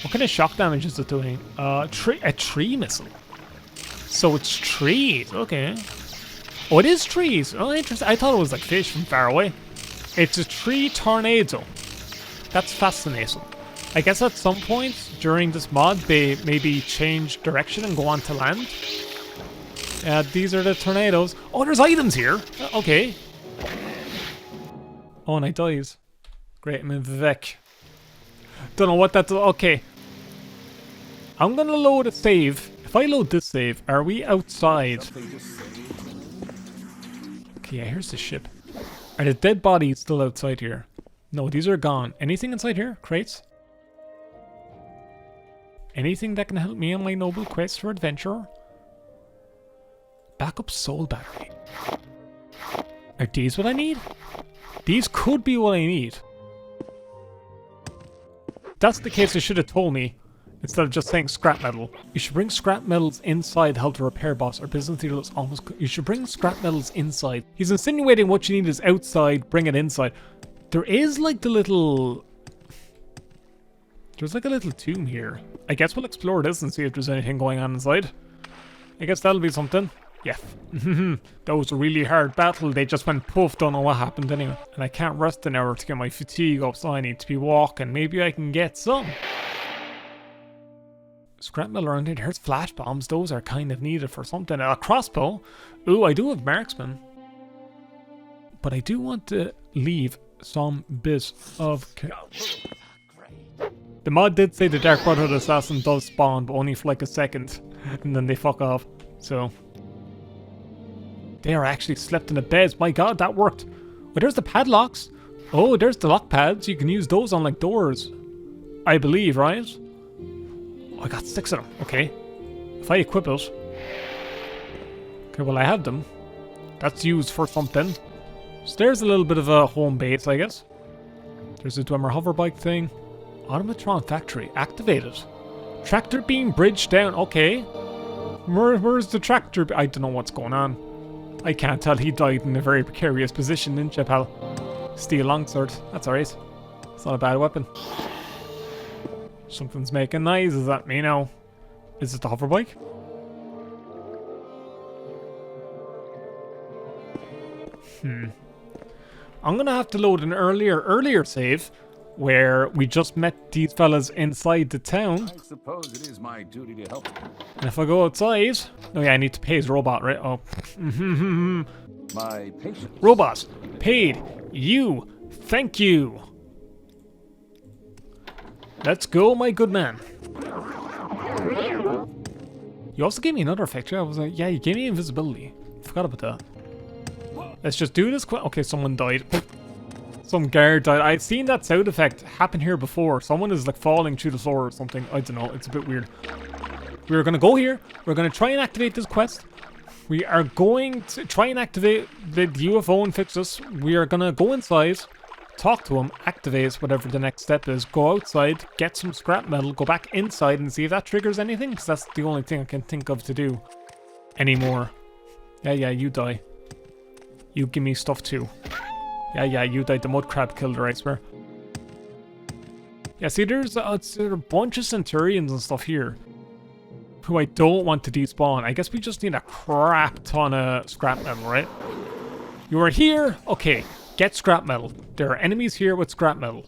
What kind of shock damage is it doing? A tree missile. So it's trees. Okay. Oh, it is trees. Oh, interesting. I thought it was like fish from far away. It's a tree tornado. That's fascinating. I guess at some point during this mod, they maybe change direction and go on to land. These are the tornadoes. Oh, there's items here. Okay. Oh, and I dies. Great, I'm in Vivek. Don't know what that's. Okay. I'm gonna load a save. If I load this save, are we outside? Okay, yeah, here's the ship. Are the dead bodies still outside here? No, these are gone. Anything inside here? Crates? Anything that can help me on my noble quest for adventure? Backup soul battery. Are these what I need? These could be what I need. If that's the case, they should have told me instead of just saying scrap metal. You should bring scrap metals inside to help the repair boss. Our business deal is almost. You should bring scrap metals inside. He's insinuating what you need is outside. Bring it inside. There is like the little. There's like a little tomb here. I guess we'll explore this and see if there's anything going on inside. I guess that'll be something. Yeah. That was a really hard battle. They just went poof. Don't know what happened anyway. And I can't rest an hour to get my fatigue up, so I need to be walking. Maybe I can get some. Scrap metal around here. There's flash bombs. Those are kind of needed for something. A crossbow. Ooh, I do have marksman. But I do want to leave some bits of... The mod did say the Dark Brotherhood assassin does spawn, but only for like a second. And then they fuck off. So... They are actually slept in the beds. My god, that worked. Oh, there's the padlocks. Oh, there's the lock pads. You can use those on like doors. I believe, right? Oh, I got 6 of them. Okay. If I equip it. Okay, well I have them. That's used for something. So there's a little bit of a home base, I guess. There's a Dwemer hoverbike thing. Automatron factory activated. Tractor beam bridge down. Okay. Where's the tractor? I don't know what's going on. I can't tell. He died in a very precarious position, didn't you, pal? Steel longsword. That's alright. It's not a bad weapon. Something's making noises at me now. Is it the hoverbike? I'm gonna have to load an earlier save where we just met these fellas inside the town. I suppose it is my duty to help. And if I go outside... Oh yeah, I need to pay his robot, right? Oh. My patience. Robot. Paid. You. Thank you. Let's go, my good man. You also gave me another effect. I was like, yeah, you gave me invisibility. Forgot about that. Let's just do this quick. Okay, someone died. Some guard died. I've seen that sound effect happen here before. Someone is like falling through the floor or something. I don't know. It's a bit weird. We're going to go here. We're going to try and activate this quest. We are going to try and activate the UFO and fix this. We are going to go inside, talk to him, activate whatever the next step is, go outside, get some scrap metal, go back inside and see if that triggers anything. Because that's the only thing I can think of to do anymore. Yeah, you die. You give me stuff too. Yeah, you died. The mud crab killed her, I swear. Yeah, see, there's a bunch of centurions and stuff here who I don't want to despawn. I guess we just need a crap ton of scrap metal, right? You are here? Okay, get scrap metal. There are enemies here with scrap metal.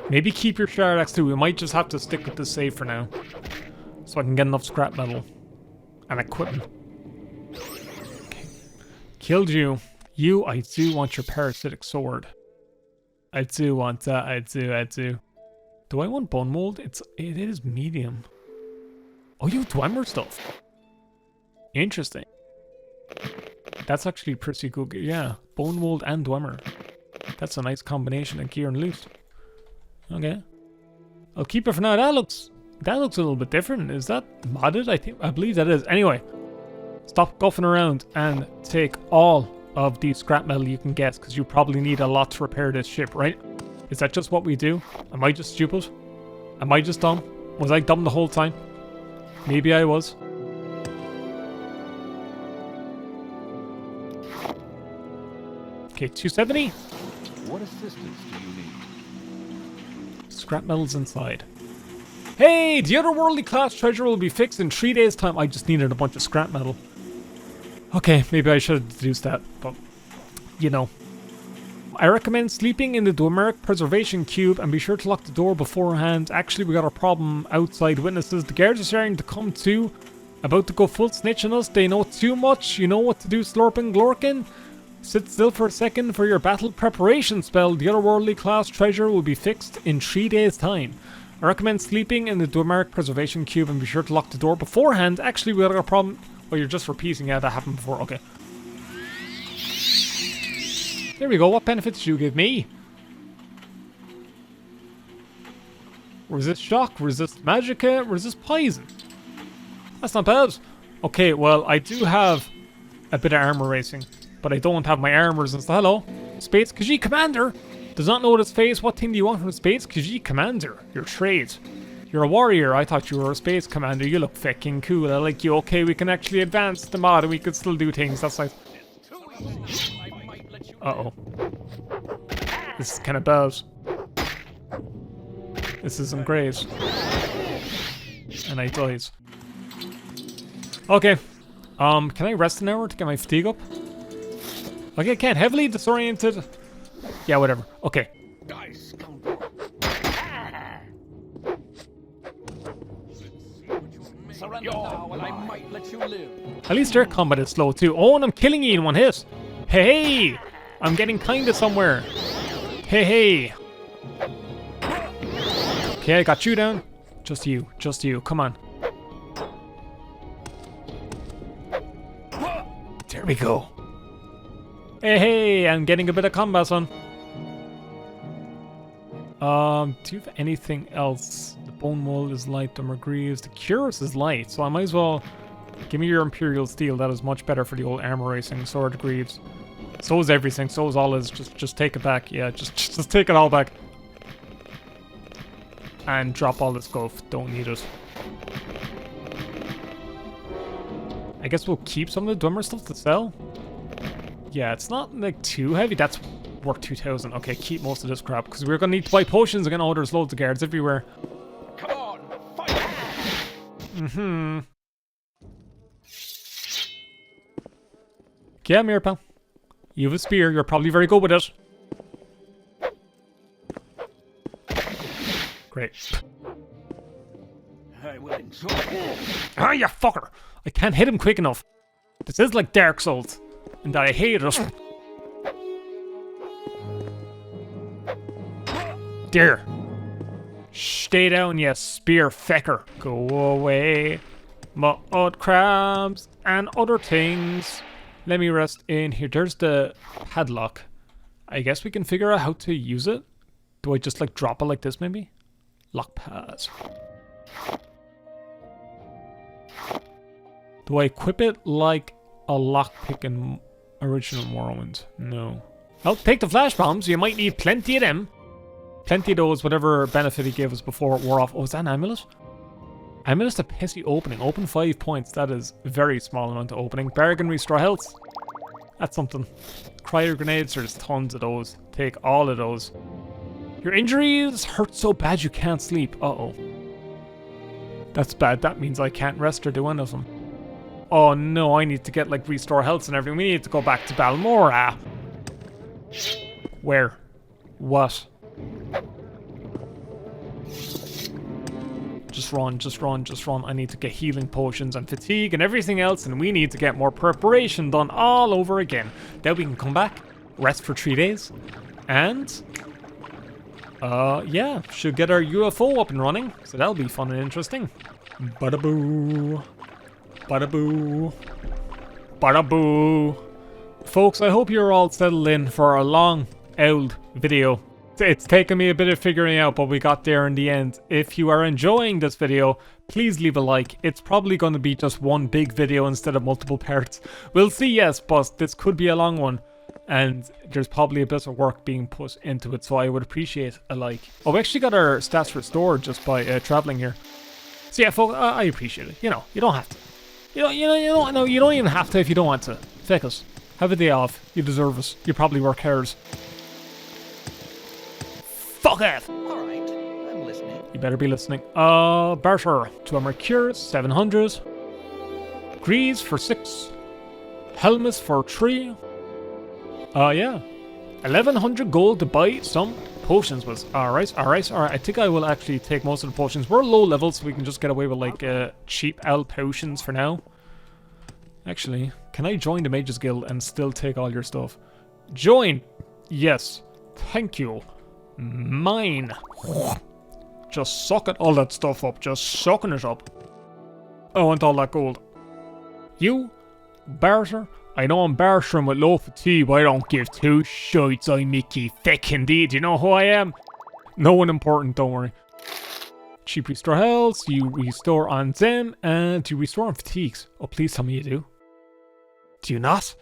Maybe keep your shard axe too. We might just have to stick with the save for now, so I can get enough scrap metal and equipment. Okay. Killed you. You, I do want your parasitic sword. I do want that. I do. Do I want bone mold? It is medium. Oh, you have dwemer stuff. Interesting. That's actually pretty good. Yeah, bone mold and dwemer. That's a nice combination of gear and loot. Okay. I'll keep it for now. That looks a little bit different. Is that modded? I believe that is. Anyway, stop guffing around and take all of the scrap metal you can get, because you probably need a lot to repair this ship, right? Is that just what we do? Am I just stupid? Am I just dumb? Was I dumb the whole time? Maybe I was. Okay, 270. What assistance do you need? Scrap metal's inside. Hey, the otherworldly class treasure will be fixed in 3 days' time. I just needed a bunch of scrap metal. Okay, maybe I should have deduced that, but you know. I recommend sleeping in the dwemer preservation cube and be sure to lock the door beforehand. Actually, we got a problem outside witnesses. The guards are starting to come to. About to go full snitch on us. They know too much. You know what to do, Slorpin' Glorkin. Sit still for a second for your battle preparation spell. The otherworldly class treasure will be fixed in 3 days' time. I recommend sleeping in the dwemer preservation cube and be sure to lock the door beforehand. Actually, we got a problem. Oh, you're just repeating. Yeah, that happened before. Okay. There we go. What benefits did you give me? Resist shock, resist magicka, resist poison. That's not bad. Okay, well, I do have a bit of armor racing, but I don't have my armors and stuff. Hello. Space Khajiit Commander. Does not know his face. What team do you want from Space Khajiit Commander? Your trade. You're a warrior. I thought you were a space commander. You look fucking cool. I like you. Okay, we can actually advance the mod and we could still do things. That's nice. Uh-oh. This is kind of bad. This isn't great. And I died. Okay. Can I rest an hour to get my fatigue up? Okay, I can't. Heavily disoriented. Yeah, whatever. Okay. At least their combat is slow too. Oh, and I'm killing you in one hit. Hey! I'm getting kinda somewhere. Hey! Okay, I got you down. Just you. Just you. Come on. There we go. Hey! I'm getting a bit of combat, son. Do you have anything else? The bone mold is light, Dumber Greaves. The Curus is light, so I might as well give me your Imperial Steel. That is much better for the old armor racing. Sword Greaves. So is everything. So is all is. Just take it back. Yeah, just take it all back. And drop all this golf. Don't need it. I guess we'll keep some of the Dwemer stuff to sell. Yeah, it's not like too heavy. That's worth 2,000. Okay, keep most of this crap because we're gonna need to buy potions again. Oh, there's loads of guards everywhere. Come on, fight! Yeah, Mirror Pal. You have a spear. You're probably very good with it. Great. I will enjoy it. Ah, you fucker! I can't hit him quick enough. This is like Dark Souls, and I hate it. There. Stay down, you spear fecker. Go away. Mud crabs and other things. Let me rest in here. There's the padlock. I guess we can figure out how to use it. Do I just like drop it like this maybe? Lock pads. Do I equip it like a lockpick in original Morrowind? No. Well, take the flash bombs. You might need plenty of them. Plenty of those, whatever benefit he gave us before it wore off. Oh, is that an amulet? Amulet's a pissy opening. Open 5 points. That is a very small amount of opening. Bargain, restore health. That's something. Cryo grenades, there's tons of those. Take all of those. Your injuries hurt so bad you can't sleep. Uh-oh. That's bad. That means I can't rest or do any of them. Oh no, I need to get like restore health and everything. We need to go back to Balmora. Where? What? Just run, just run, just run. I need to get healing potions and fatigue and everything else, and we need to get more preparation done all over again. Then we can come back, rest for 3 days, and yeah, should get our UFO up and running. So that'll be fun and interesting. Bada boo. Bada boo. Bada boo. Folks, I hope you're all settled in for a long, old video. It's taken me a bit of figuring out, but we got there in the end. If you are enjoying this video, please leave a like. It's probably going to be just one big video instead of multiple parts. We'll see, yes, but this could be a long one. And there's probably a bit of work being put into it, so I would appreciate a like. Oh, we actually got our stats restored just by traveling here. So yeah, folks, I appreciate it. You know, you don't have to. You don't even have to if you don't want to. Feck us. Have a day off. You deserve it. You probably work hard. Fuck it! Alright, I'm listening. You better be listening. Barter. Dwemer Cures, 700. Greaves for 6. Helmets for 3. Yeah. 1100 gold to buy some potions was. Alright. I think I will actually take most of the potions. We're low level, so we can just get away with like cheap owl potions for now. Actually, can I join the Mages Guild and still take all your stuff? Join! Yes. Thank you. Mine. Just sucking all that stuff up. Just sucking it up. I want all that gold. You, barter. I know I'm bartering with low fatigue, but I don't give two shites. I'm Micky. Feck indeed. You know who I am? No one important, don't worry. Cheap restore health. You restore on them. And you restore on fatigues. Oh, please tell me you do. Do you not?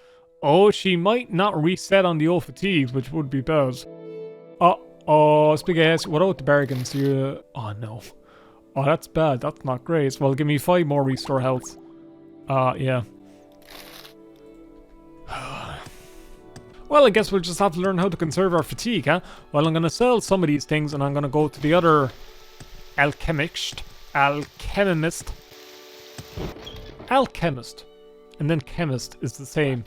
Oh, she might not reset on the old fatigues, which would be bad. Oh, Spaghetti, what about the bargains? Oh, no. Oh, that's bad. That's not great. Well, give me 5 more restore health. Yeah. Well, I guess we'll just have to learn how to conserve our fatigue, huh? Well, I'm going to sell some of these things, and I'm going to go to the other alchemist. And then chemist is the same.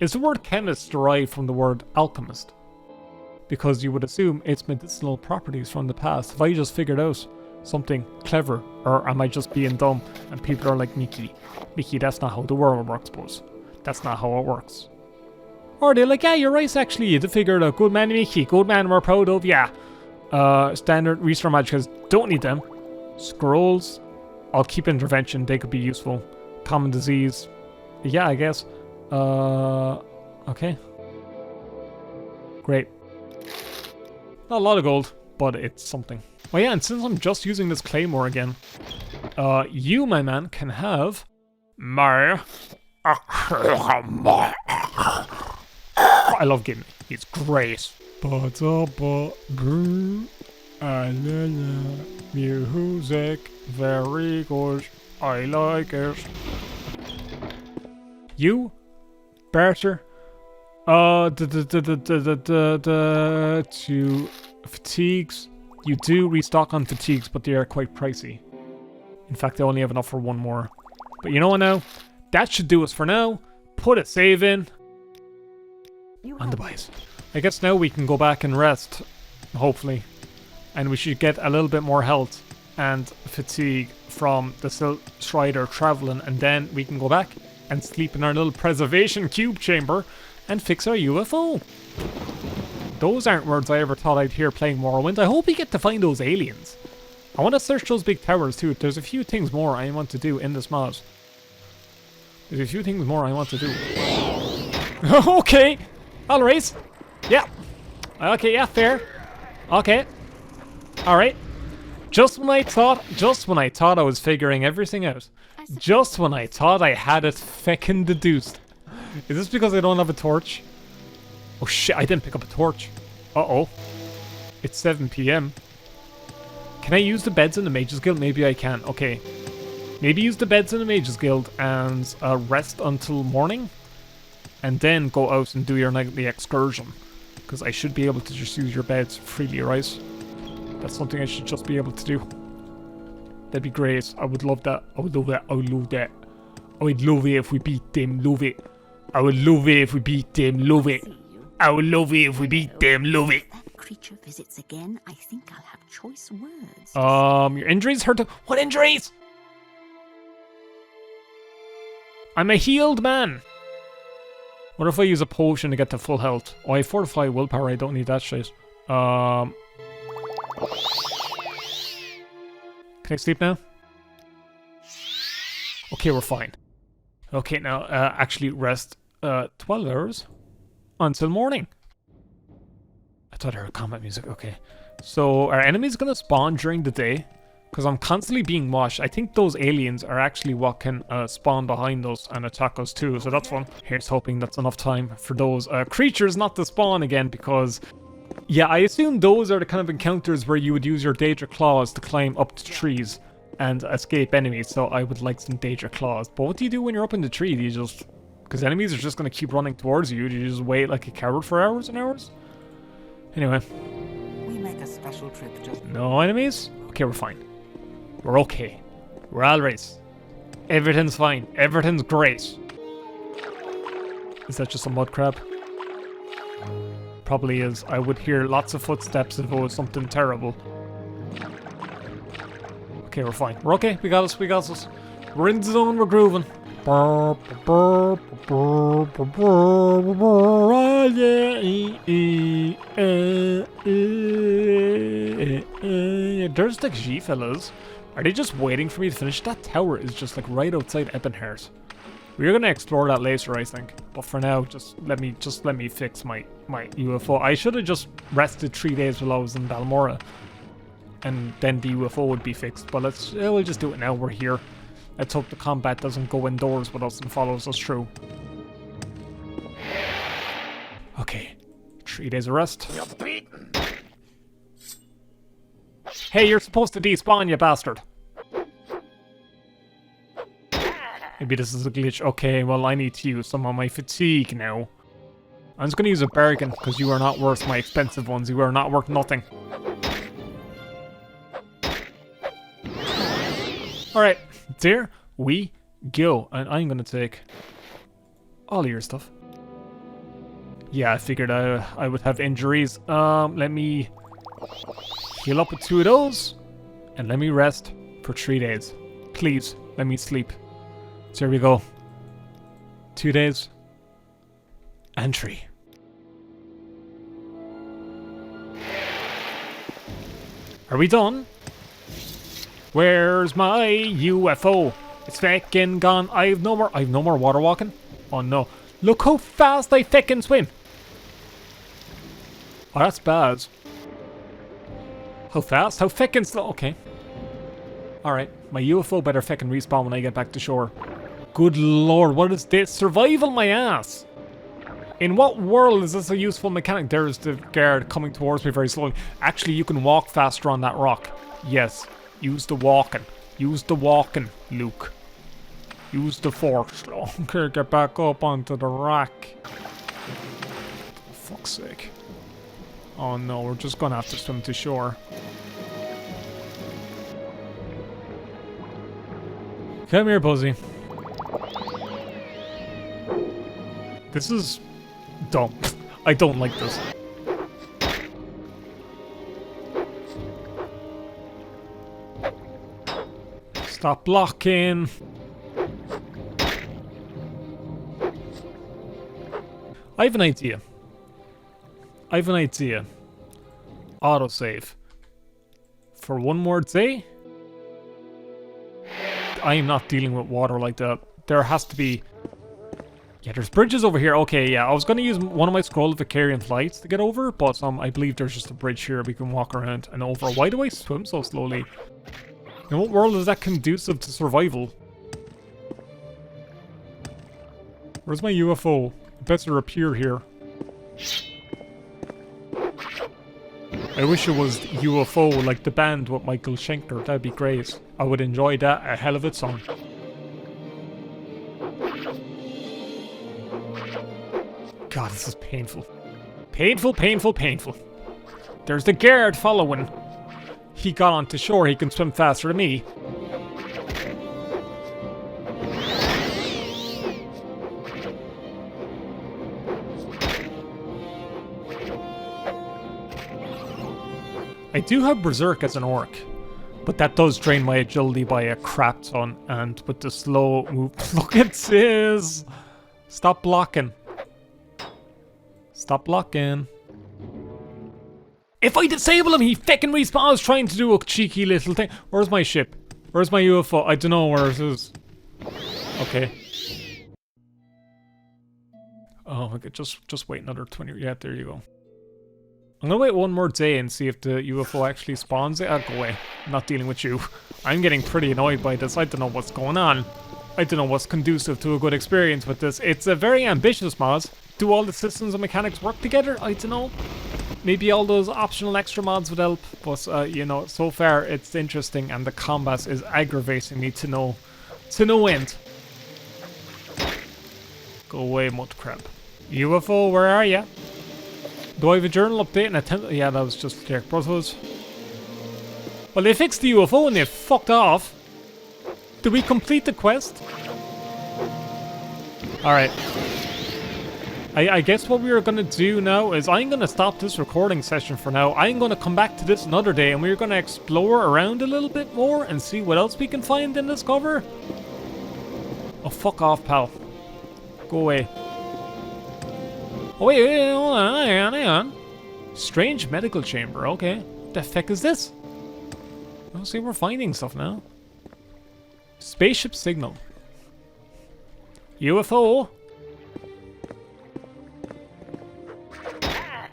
Is the word chemist derived from the word alchemist? Because you would assume it's medicinal properties from the past. Have I just figured out something clever? Or am I just being dumb? And people are like, Micky, that's not how the world works, boss. That's not how it works. Or they're like, yeah, you're right, actually. You did figure it out. Good man, Micky. Good man, we're proud of ya. Standard restore magicas. Don't need them. Scrolls. I'll keep intervention. They could be useful. Common disease. Yeah, I guess. Okay. Great. Not a lot of gold, but it's something. Oh yeah, and since I'm just using this claymore again, you, my man, can have my... I love Gimme. He's great. Music, very good. I like it. You, barter, to fatigues. You do restock on fatigues, but they are quite pricey. In fact, I only have enough for 1 more. But you know what now? That should do us for now. Put a save in. On the buys. I guess now we can go back and rest, hopefully. And we should get a little bit more health and fatigue from the Strider traveling, and then we can go back and sleep in our little preservation cube chamber and fix our UFO. Those aren't words I ever thought I'd hear playing Morrowind. I hope we get to find those aliens. I want to search those big towers too. There's a few things more I want to do in this mod. There's a few things more I want to do. Okay. Alright. Yeah. Okay, yeah, fair. Okay. Alright. Just when I thought I was figuring everything out. Just when I thought I had it feckin' deduced. Is this because I don't have a torch? Oh shit, I didn't pick up a torch. Uh-oh. It's 7 PM. Can I use the beds in the Mages Guild? Maybe I can. Okay. Maybe use the beds in the Mages Guild and rest until morning. And then go out and do your nightly excursion. Because I should be able to just use your beds freely, right? That's something I should just be able to do. That'd be great. I would love that. I would love that. I would love that. I would love it if we beat them. Love it. I would love it if we beat them. Love it. I would love it if we beat them. Love it. If that creature visits again, I think I'll have choice words. Your injuries hurt. What injuries? I'm a healed man. What if I use a potion to get to full health? Oh, I fortify willpower. I don't need that shit. Can I sleep now? Okay, we're fine. Okay, now actually rest 12 hours until morning. I thought I heard combat music. Okay, so are enemies gonna spawn during the day? Because I'm constantly being watched. I think those aliens are actually what can spawn behind us and attack us too, so that's fun. Here's hoping that's enough time for those creatures not to spawn again, because yeah, I assume those are the kind of encounters where you would use your Daedra Claws to climb up to trees and escape enemies, so I would like some Daedra Claws. But what do you do when you're up in the tree? Do you just... because enemies are just going to keep running towards you. Do you just wait like a coward for hours and hours? Anyway. We make a special trip just... no enemies? Okay, we're fine. We're okay. We're alright. Everything's fine. Everything's great. Is that just a mud crab? probably is. I would hear lots of footsteps if it was something terrible. Okay, we're fine. We're okay. We got us. We got us. We're in the zone. We're grooving. There's the G fellas. Are they just waiting for me to finish? That tower is just like right outside Ebonheart. We're gonna explore that later, I think. But for now, just let me fix my UFO. I should have just rested 3 days while I was in Balmora, and then the UFO would be fixed. But we'll just do it now. We're here. Let's hope the combat doesn't go indoors with us and follows us through. Okay, 3 days of rest. Hey, you're supposed to despawn, you bastard. Maybe this is a glitch. Okay, well, I need to use some of my fatigue now. I'm just going to use a bargain, because you are not worth my expensive ones. You are not worth nothing. Alright, there we go. And I'm going to take all of your stuff. Yeah, I figured I would have injuries. Let me heal up with 2 of those. And let me rest for 3 days. Please, let me sleep. So here we go. 2 days. And 3. Are we done? Where's my UFO? It's feckin' gone. I've no more water walking. Oh no. Look how fast I feckin' swim. Oh, that's bad. How fast? How feckin' slow? Okay. Alright. My UFO better feckin' respawn when I get back to shore. Good lord, what is this? Survival my ass! In what world is this a useful mechanic? There's the guard coming towards me very slowly. Actually, you can walk faster on that rock. Yes. Use the walking. Use the walking, Luke. Use the force. Okay, get back up onto the rack. For fuck's sake. Oh no, we're just gonna have to swim to shore. Come here, Buzzy. This is dumb. I don't like this. Stop blocking. I have an idea. Autosave. For 1 more day? I am not dealing with water like that. There has to be... Yeah, there's bridges over here. Okay, yeah, I was going to use one of my scroll of Vicarian flights to get over, but I believe there's just a bridge here we can walk around and over. Why do I swim so slowly? In what world is that conducive to survival? Where's my UFO? It better appear here. I wish it was UFO like the band with Michael Schenker. That'd be great. I would enjoy that a hell of a song. God, this is painful. Painful, painful, painful. There's the guard following. He got onto shore, he can swim faster than me. I do have Berserk as an orc, but that does drain my agility by a crap ton, and with the slow move... Look at this! Stop blocking. Stop blocking. If I disable him, he feckin' respawns trying to do a cheeky little thing. Where's my ship? Where's my UFO? I don't know where it is. Okay. Oh, I could just wait another 20... Yeah, there you go. I'm gonna wait 1 more day and see if the UFO actually spawns it. I'll go away. I'm not dealing with you. I'm getting pretty annoyed by this. I don't know what's going on. I don't know what's conducive to a good experience with this. It's a very ambitious mod. Do all the systems and mechanics work together? I don't know. Maybe all those optional extra mods would help. But, you know, so far it's interesting and the combat is aggravating me to no end. Go away, mudcrab. UFO, where are ya? Do I have a journal update and attempt? Yeah, that was just Derek Brussels. Well, they fixed the UFO and they fucked off. Did we complete the quest? Alright. I guess what we're gonna do now is I'm gonna stop this recording session for now. I'm gonna come back to this another day and we're gonna explore around a little bit more and see what else we can find and discover. Oh, fuck off, pal. Go away. Oh, wait, hold on, hang on. Strange medical chamber, okay. What the heck is this? Oh, see, we're finding stuff now. Spaceship signal. UFO.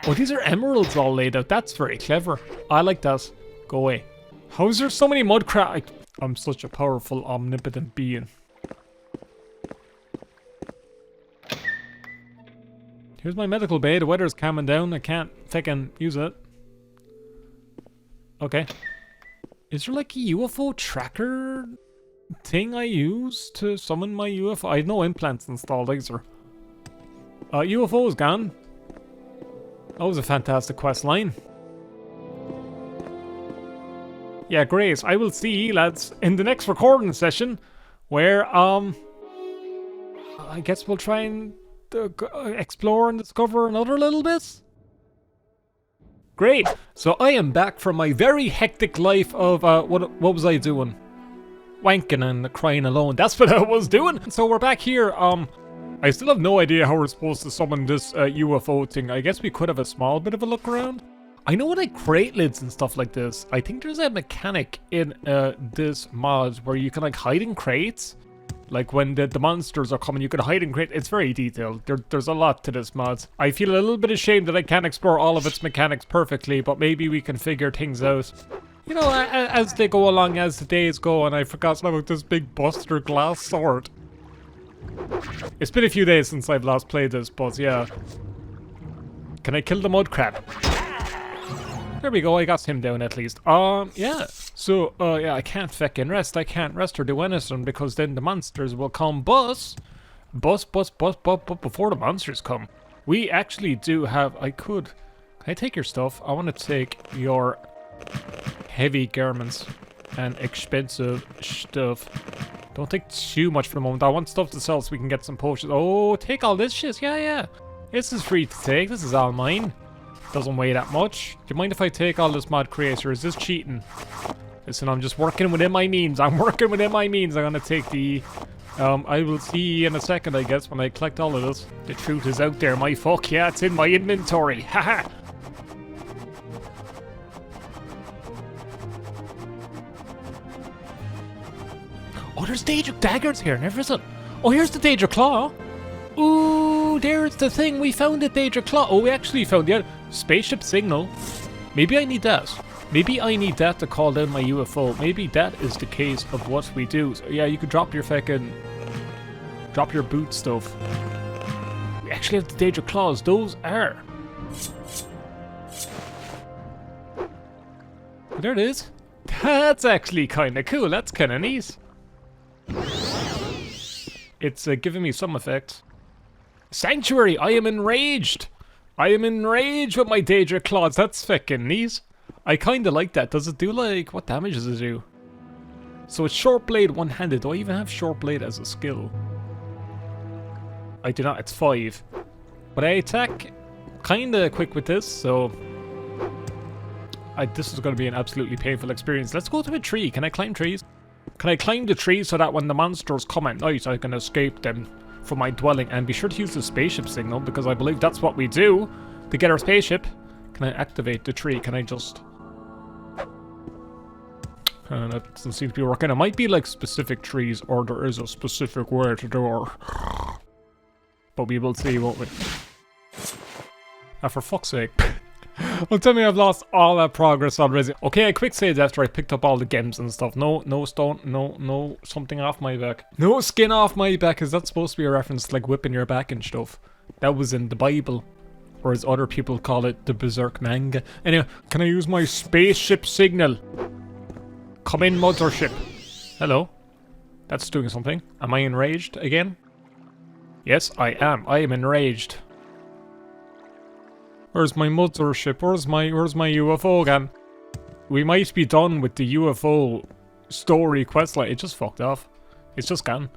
Oh, these are emeralds all laid out. That's very clever. I like that. Go away. How is there so many mud crab? I'm such a powerful, omnipotent being. Here's my medical bay. The weather's calming down. I can't fucking use it. Okay. Is there like a UFO tracker thing I use to summon my UFO? I have no implants installed either. UFO is gone. That was a fantastic quest line. Yeah, great. I will see you lads in the next recording session where, I guess we'll try and explore and discover another little bit. Great. So I am back from my very hectic life of, what was I doing? Wanking and crying alone. That's what I was doing. So we're back here, I still have no idea how we're supposed to summon this UFO thing. I guess we could have a small bit of a look around. I know like crate lids and stuff like this. I think there's a mechanic in this mod where you can like hide in crates. Like when the monsters are coming, you can hide in crates. It's very detailed. There's a lot to this mod. I feel a little bit ashamed that I can't explore all of its mechanics perfectly, but maybe we can figure things out. You know, as they go along, as the days go, and I forgot about this big Buster Glass sword. It's been a few days since I've last played this, but yeah. Can I kill the mud crab? There we go, I got him down at least. Yeah. So, yeah, I can't feckin' rest. I can't rest or do anything because then the monsters will come. But before the monsters come, we actually do have, can I take your stuff? I want to take your heavy garments and expensive stuff. Don't take too much for the moment. I want stuff to sell so we can get some potions. Oh, take all this shit. Yeah. This is free to take. This is all mine. Doesn't weigh that much. Do you mind if I take all this mod creator? Is this cheating? Listen, I'm just working within my means. I'm working within my means. I'm gonna take the... I will see in a second, I guess, when I collect all of this. The truth is out there, my fuck. Yeah, it's in my inventory. Haha. Oh, there's Daedric daggers here and everything. Oh, here's the Daedric claw. Ooh, there's the thing. We found the Daedric claw. Oh, we actually found the other spaceship signal. Maybe I need that. Maybe I need that to call down my UFO. Maybe that is the case of what we do. So, yeah, you could drop your fucking... drop your boot stuff. We actually have the Daedric claws. Those are... there it is. That's actually kind of cool. That's kind of neat. It's giving me some effect. Sanctuary! I am enraged! I am enraged with my Daedric claws. That's fucking neat. I kinda like that. Does it do like... what damage does it do? So it's short blade, one-handed. Do I even have short blade as a skill? I do not. It's 5. But I attack kinda quick with this, so... this is gonna be an absolutely painful experience. Let's go to a tree. Can I climb trees? Can I climb the tree so that when the monsters come at night, I can escape them from my dwelling? And be sure to use the spaceship signal, because I believe that's what we do to get our spaceship. Can I activate the tree? Can I just... that doesn't seem to be working. It might be like specific trees, or there is a specific way to do it. But we will see, won't we? Ah, for fuck's sake. Well, tell me I've lost all that progress already. Okay, I quick saved after I picked up all the gems and stuff. No stone, no something off my back. No skin off my back. Is that supposed to be a reference to like whipping your back and stuff? That was in the Bible. Or as other people call it, the Berserk manga. Anyway, can I use my spaceship signal? Come in, mothership. Hello. That's doing something. Am I enraged again? Yes, I am. I am enraged. Where's my mothership? Where's my UFO again? We might be done with the UFO story questline. It just fucked off. It's just gone.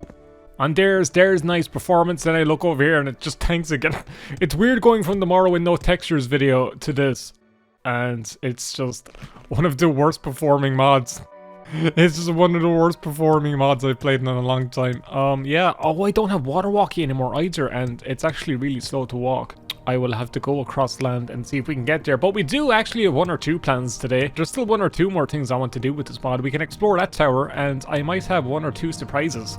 And there's nice performance, then I look over here and it just tanks again. It's weird going from the Morrowind No Textures video to this. And it's just one of the worst performing mods. It's just one of the worst performing mods I've played in a long time. Yeah. Oh, I don't have water walkie anymore either, and it's actually really slow to walk. I will have to go across land and see if we can get there. But we do actually have 1 or 2 plans today. There's still 1 or 2 more things I want to do with this mod. We can explore that tower, and I might have 1 or 2 surprises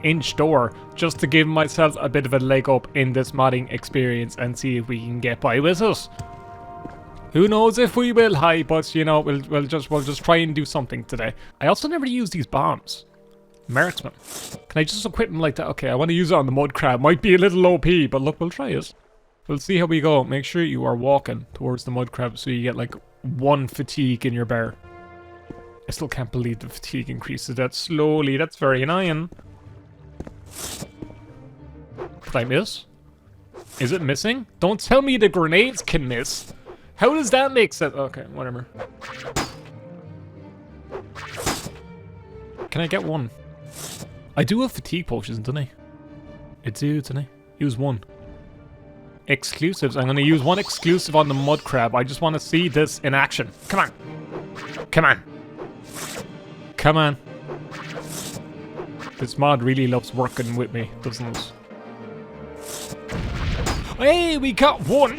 in store, just to give myself a bit of a leg up in this modding experience and see if we can get by with it. Who knows if we will, hi, but you know, we'll just try and do something today. I also never use these bombs. Marksman. Can I just equip them like that? Okay, I want to use it on the mud crab. Might be a little OP, but look, we'll try it. We'll see how we go. Make sure you are walking towards the mud crab so you get like 1 fatigue in your bar. I still can't believe the fatigue increases that slowly. That's very annoying. Did I miss? Is it missing? Don't tell me the grenades can miss. How does that make sense? Okay, whatever. Can I get 1? I do have fatigue potions, don't I? I do, don't I? Use 1. Exclusives. I'm going to use 1 exclusive on the mud crab. I just want to see this in action. Come on. Come on. Come on. This mod really loves working with me, doesn't it? Hey, we got 1.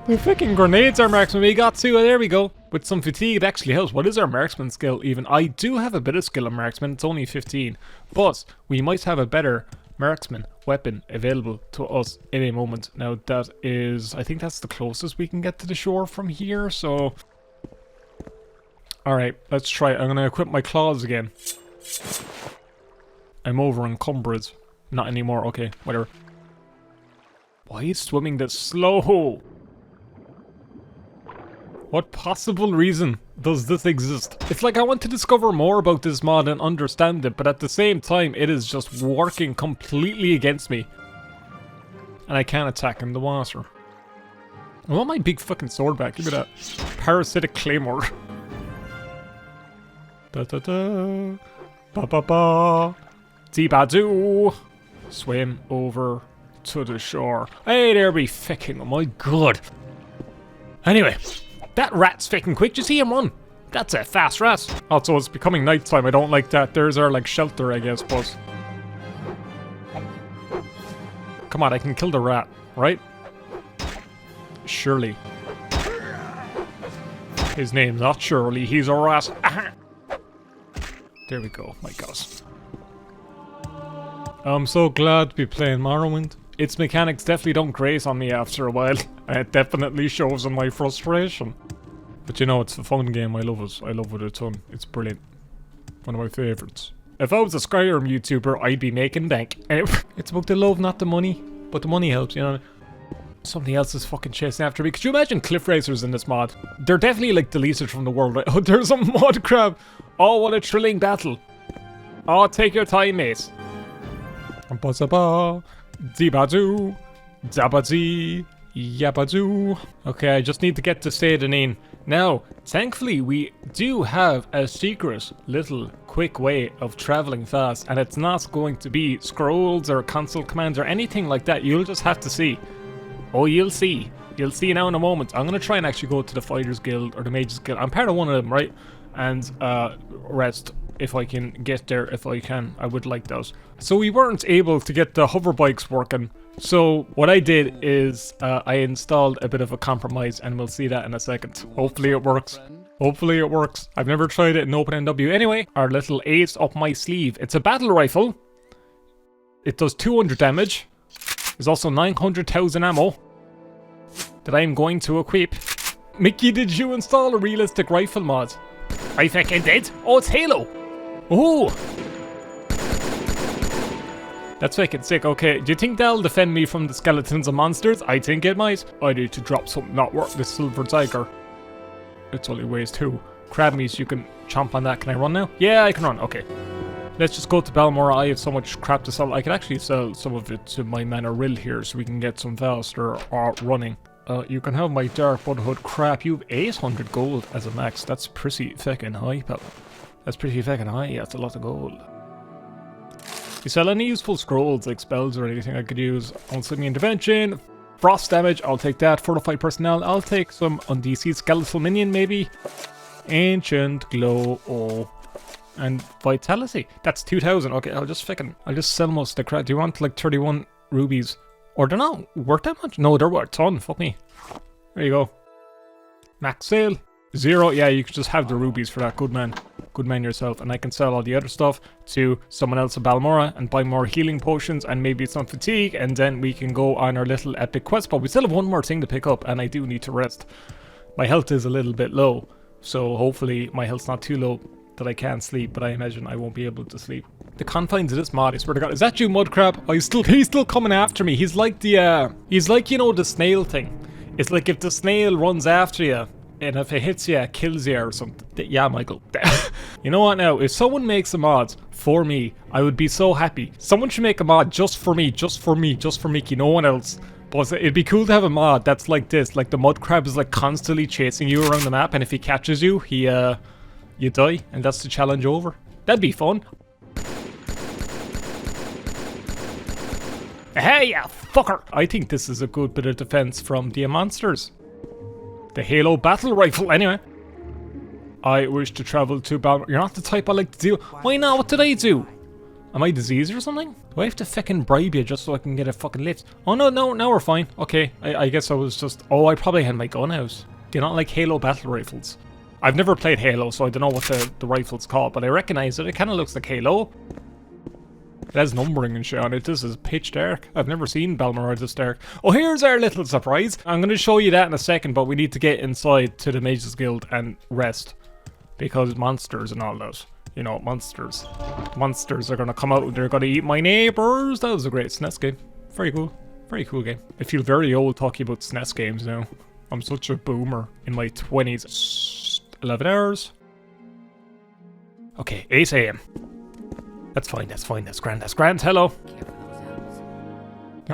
The freaking grenades are marksman. We got 2. There we go. With some fatigue, it actually helps. What is our marksman skill even? I do have a bit of skill on marksman. It's only 15. But we might have a better marksman weapon available to us in a moment. Now that is, I think that's the closest we can get to the shore from here, so alright, let's try it. I'm gonna equip my claws again. I'm over encumbered. Not anymore, okay, whatever. Why is swimming this slow? What possible reason does this exist? It's like I want to discover more about this mod and understand it, but at the same time, it is just working completely against me. And I can't attack in the water. I want my big fucking sword back. Give me that parasitic claymore. Da da da. Ba ba ba. Dee-ba-doo. Swim over to the shore. Hey, there we fucking, oh my god. Anyway. That rat's fucking quick. Did you see him run? That's a fast rat. Also, it's becoming nighttime. I don't like that. There's our, like, shelter, I guess, but... Come on, I can kill the rat, right? Surely. His name's not Shirley. He's a rat. There we go. My god. I'm so glad to be playing Morrowind. Its mechanics definitely don't graze on me after a while. It definitely shows in my frustration. But you know, it's a fun game. I love it. I love it a ton. It's brilliant. One of my favourites. If I was a Skyrim YouTuber, I'd be making bank. It's about the love, not the money. But the money helps, you know. Something else is fucking chasing after me. Could you imagine cliff racers in this mod? They're definitely like deleted from the world, right? Oh, there's a mud crab. Oh, what a thrilling battle. Oh, take your time, mate. Ba-za-ba. Dee-ba-doo. Dabba-dee. Yabba-doo. Okay, I just need to get to Seydanine. Now, thankfully, we do have a secret little quick way of traveling fast, and it's not going to be scrolls or console commands or anything like that. You'll just have to see. Oh, you'll see. You'll see now in a moment. I'm going to try and actually go to the Fighters Guild or the Mages Guild. I'm part of one of them, right? And rest. If I can get there, if I can, I would like those. So we weren't able to get the hover bikes working. So what I did is I installed a bit of a compromise, and we'll see that in a second. Hopefully it works. Hopefully it works. I've never tried it in OpenNW. Anyway, our little ace up my sleeve. It's a battle rifle. It does 200 damage. There's also 900,000 ammo that I'm going to equip. Micky, did you install a realistic rifle mod? I fucking did. Oh, it's Halo. Oh! That's fucking sick. Okay, do you think that'll defend me from the skeletons and monsters? I think it might. I need to drop something not work. This silver tiger. It's only weighs 2. Crab meat, you can chomp on that. Can I run now? Yeah, I can run. Okay. Let's just go to Balmora. I have so much crap to sell. I could actually sell some of it to my man Rill here so we can get some faster running. You can have my Dark Brotherhood crap. You have 800 gold as a max. That's pretty fucking high, pal. That's pretty fucking high. That's a lot of gold. You sell any useful scrolls, like spells or anything I could use? Unslimming intervention, frost damage, I'll take that. Fortified personnel, I'll take some undeceased skeletal minion maybe. Ancient glow, oh. And vitality. That's 2,000. Okay, I'll just sell most of the crap. Do you want like 31 rubies? Or they're not worth that much? No, they're worth a ton. Fuck me. There you go. Max sale. 0. Yeah, you could just have the rubies for that. Good man. Good man yourself. And I can sell all the other stuff to someone else at Balmora and buy more healing potions and maybe some fatigue. And then we can go on our little epic quest. But we still have one more thing to pick up and I do need to rest. My health is a little bit low. So hopefully my health's not too low that I can't sleep, but I imagine I won't be able to sleep. The confines of this mod, I swear to God, is that you, Mudcrab? Oh, he's still coming after me. He's like the, you know, the snail thing. It's like if the snail runs after you, and if it hits you, it kills you or something. Yeah, Michael. You know what now? If someone makes a mod for me, I would be so happy. Someone should make a mod just for me, just for Micky, no one else. But it'd be cool to have a mod that's like this. Like the Mudcrab is like constantly chasing you around the map, and if he catches you, you die, and that's the challenge over. That'd be fun. Hey, you fucker! I think this is a good bit of defense from the monsters. The Halo battle rifle, anyway. I wish to travel to Balmora. You're not the type I like to deal. Why not? What did I do? Am I diseased or something? Do I have to fucking bribe you just so I can get a fucking lift? Oh no, now we're fine. Okay, I guess I was just... Oh, I probably had my gun out. Do you not like Halo battle rifles? I've never played Halo, so I don't know what the rifle's called, but I recognize it. It kind of looks like Halo. It has numbering and shit on it. This is pitch dark. I've never seen Balmora this dark. Oh, here's our little surprise. I'm going to show you that in a second, but we need to get inside to the Mages Guild and rest. Because monsters and all that. You know, monsters. Monsters are going to come out and they're going to eat my neighbors. That was a great SNES game. Very cool. Very cool game. I feel very old talking about SNES games now. I'm such a boomer in my 20s. 11 hours. Okay, 8 AM. That's fine, that's grand, hello.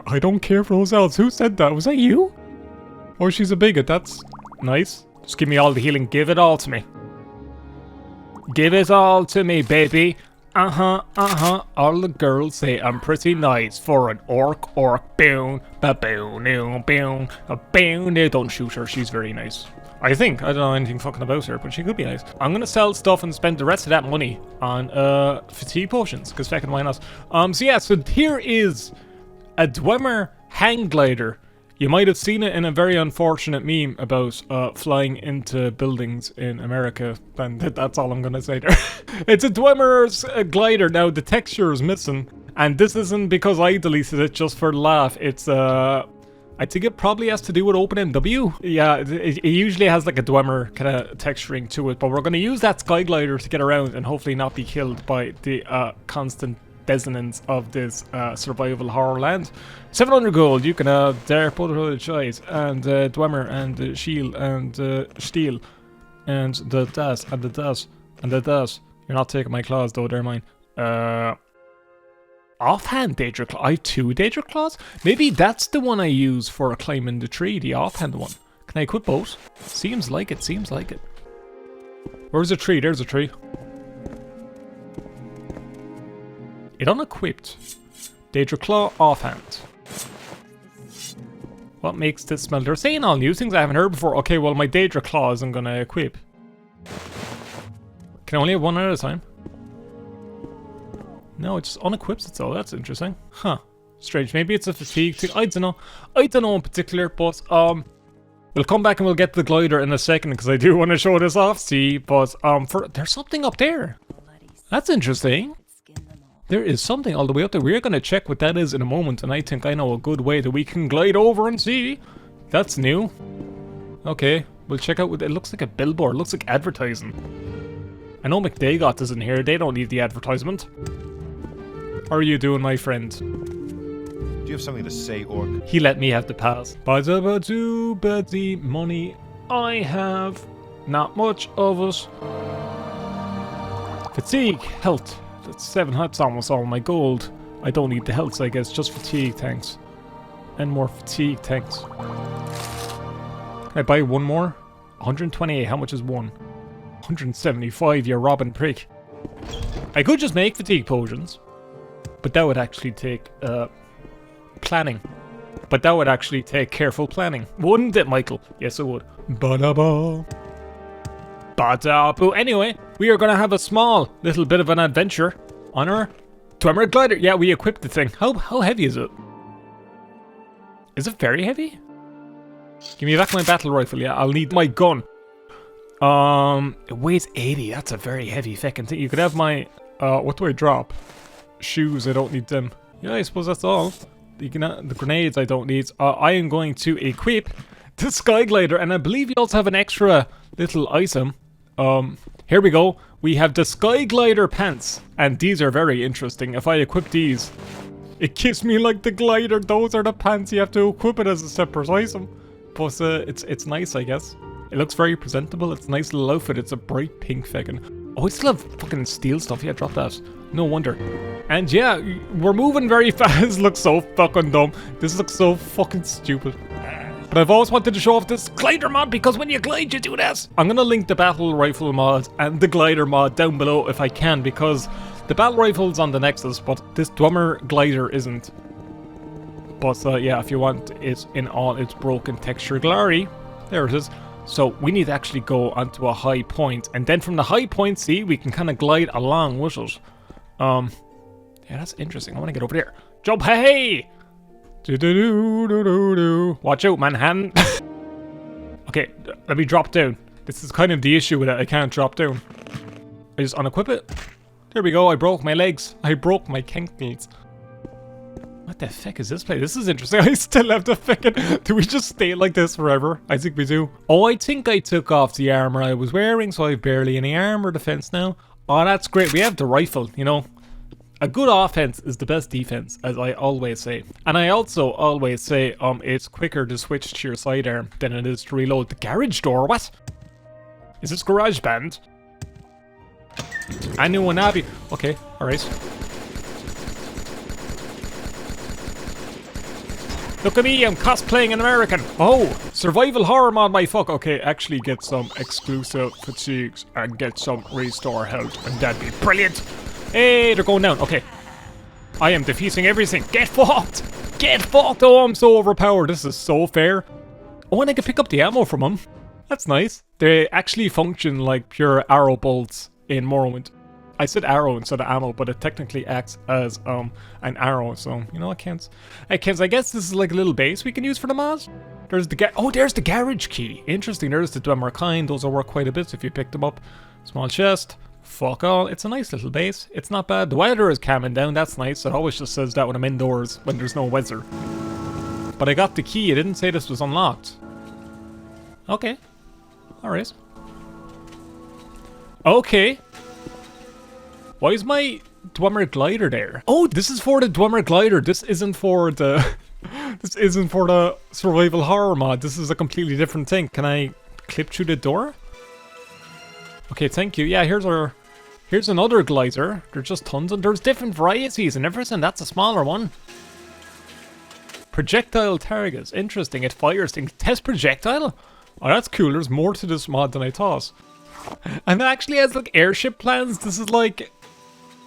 I don't care for those owls. Who said that? Was that you? Oh, she's a bigot, that's nice. Just give me all the healing, give it all to me. Give it all to me, baby. All the girls say I'm pretty nice for an orc, boon, ba-boon, boon, a boon. Don't shoot her, she's very nice. I think. I don't know anything fucking about her, but she could be nice. I'm gonna sell stuff and spend the rest of that money on fatigue potions, because fucking why not? So yeah, so here is a Dwemer hang glider. You might have seen it in a very unfortunate meme about flying into buildings in America, and that's all I'm gonna say there. It's a Dwemer's glider. Now the texture is missing, and this isn't because I deleted it just for the laugh. It's I think it probably has to do with OpenMW. Yeah, it usually has like a Dwemer kind of texturing to it, but we're going to use that sky glider to get around and hopefully not be killed by the constant dissonance of this survival horror land. 700 gold, you can have there, Brotherhood Choice, and Dwemer, and Shield, and Steel, and the Das, and the Das, and the Das. You're not taking my claws though, they're mine. Offhand Daedra Claw. I have 2 Daedra Claws? Maybe that's the one I use for climbing the tree, the offhand one. Can I equip both? Seems like it, seems like it. Where's a tree? There's a tree. It unequipped. Daedra Claw, offhand. What makes this smell? They're saying all new things I haven't heard before. Okay, well my Daedra Claw isn't gonna equip. Can I only have one at a time? No, it just unequips itself. That's interesting. Huh. Strange. Maybe it's a fatigue thing. I don't know. I don't know in particular, but we'll come back and we'll get the glider in a second because I do want to show this off. See, but there's something up there. That's interesting. There is something all the way up there. We're gonna check what that is in a moment, and I think I know a good way that we can glide over and see. That's new. Okay, we'll check out what it looks like. A billboard. It looks like advertising. I know McDagot is in here. They don't need the advertisement. How are you doing, my friend? Do you have something to say, Orc? He let me have the pass. Ba-da-ba-doo-ba-dee, money I have. Not much of it. Fatigue, health. That's 7. That's almost all my gold. I don't need the health, I guess. Just fatigue, thanks. And more fatigue, thanks. Can I buy one more? 128. How much is one? 175, you robbing prick. I could just make fatigue potions. But that would actually take planning. But that would actually take careful planning. Wouldn't it, Michael? Yes, it would. Ba-da-ba. Ba-da-boo. Anyway, we are going to have a small little bit of an adventure on our Dwemer glider. Yeah, we equipped the thing. How heavy is it? Is it very heavy? Give me back my battle rifle. Yeah, I'll need my gun. It weighs 80. That's a very heavy fucking thing. You could have my, what do I drop? Shoes, I don't need them. Yeah, I suppose that's all. The grenades I don't need. I am going to equip the sky glider, and I believe you also have an extra little item. Here we go. We have the sky glider pants, and these are very interesting. If I equip these, it gives me like the glider. Those are the pants. You have to equip it as a separate item. But it's nice, I guess. It looks very presentable. It's a nice little outfit. It's a bright pink fucking. Oh, I still have fucking steel stuff. Yeah, drop that. No wonder. And yeah, we're moving very fast. Looks so fucking dumb. This looks so fucking stupid. But I've always wanted to show off this glider mod, because when you glide, you do this. I'm gonna link the battle rifle mod and the glider mod down below if I can, because the battle rifle's on the Nexus, but this Dwemer glider isn't. But yeah, if you want it in all its broken texture glory, there it is. So we need to actually go onto a high point, and then from the high point, see, we can kind of glide along with it. Yeah, that's interesting. I want to get over there. Jump, hey! Do-do-do-do-do-do. Watch out, Manhattan. Okay, let me drop down. This is kind of the issue with it. I can't drop down. I just unequip it. There we go. I broke my legs. I broke my cankles. What the fuck is this place? This is interesting. I still have the fucking... Do we just stay like this forever? I think we do. Oh, I think I took off the armor I was wearing, so I have barely any armor defense now. Oh, that's great. We have the rifle, you know. A good offense is the best defense, as I always say. And I also always say, it's quicker to switch to your sidearm than it is to reload. The garage door, what? Is this GarageBand? I knew an Abby. Okay, alright. Look at me, I'm cosplaying an American. Oh, survival horror mod, my fuck. Okay, actually get some exclusive fatigues and get some restore health, and that'd be brilliant. Hey, they're going down. Okay. I am defeating everything. Get fucked! Get fucked! Oh, I'm so overpowered. This is so fair. Oh, and I can pick up the ammo from them. That's nice. They actually function like pure arrow bolts in Morrowind. I said arrow instead of ammo, but it technically acts as an arrow, so you know, I can't. I guess this is like a little base we can use for the mod. There's the there's the garage key. Interesting. There's the Dwemer kind. Those will work quite a bit if you pick them up. Small chest. Fuck all. It's a nice little base. It's not bad. The weather is calming down. That's nice. It always just says that when I'm indoors when there's no weather. But I got the key. It didn't say this was unlocked. Okay. All right. Okay. Why is my Dwemer glider there? Oh, this is for the Dwemer glider. This isn't for the... this isn't for the survival horror mod. This is a completely different thing. Can I clip through the door? Okay, thank you. Yeah, here's another glider. There's just tons and there's different varieties and everything. That's a smaller one. Projectile targets. Interesting. It fires things. Test projectile? Oh, that's cool. There's more to this mod than I thought. And it actually has like airship plans. This is like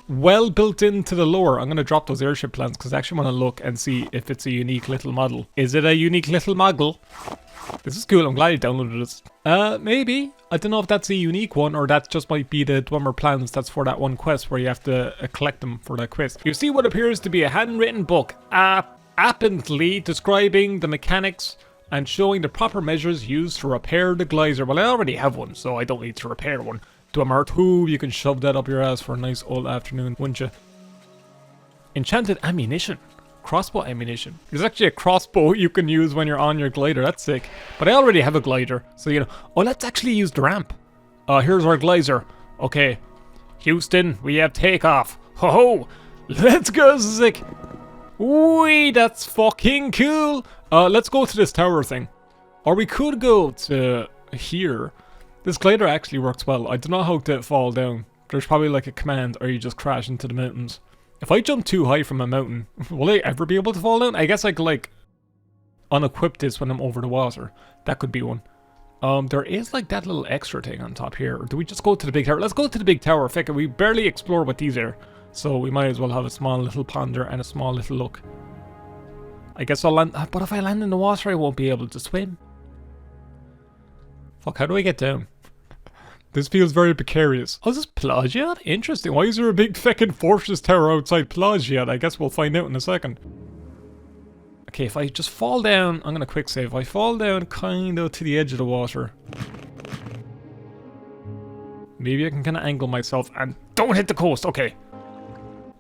well built into the lore. I'm going to drop those airship plans because I actually want to look and see if it's a unique little model. Is it a unique little model? This is cool. I'm glad I downloaded this. Maybe. I don't know if that's a unique one or that just might be the Dwemer plans that's for that one quest where you have to collect them for that quest. You see what appears to be a handwritten book, apparently describing the mechanics and showing the proper measures used to repair the glider. Well, I already have one, so I don't need to repair one. Dwemer 2, you can shove that up your ass for a nice old afternoon, wouldn't you? Enchanted ammunition. Crossbow ammunition. There's actually a crossbow you can use when you're on your glider. That's sick. But I already have a glider, so you know. Oh, let's actually use the ramp. Here's our glider. Okay. Houston, we have takeoff. Ho ho! Let's go, sick! Wee, that's fucking cool! Let's go to this tower thing. Or we could go to here. This glider actually works well. I don't know how to fall down. There's probably like a command or you just crash into the mountains. If I jump too high from a mountain, will I ever be able to fall down? I guess I could like unequip this when I'm over the water. That could be one. There is like that little extra thing on top here. Or do we just go to the big tower? Let's go to the big tower. Fuck it, we barely explore what these are. So we might as well have a small little ponder and a small little look. I guess I'll land, but if I land in the water I won't be able to swim. Fuck, how do I get down? This feels very precarious. Oh, is this Pelagiad? Interesting. Why is there a big fucking fortress tower outside Pelagiad? I guess we'll find out in a second. Okay, if I just fall down, I'm gonna quick save. If I fall down kind of to the edge of the water, maybe I can kind of angle myself and don't hit the coast. Okay.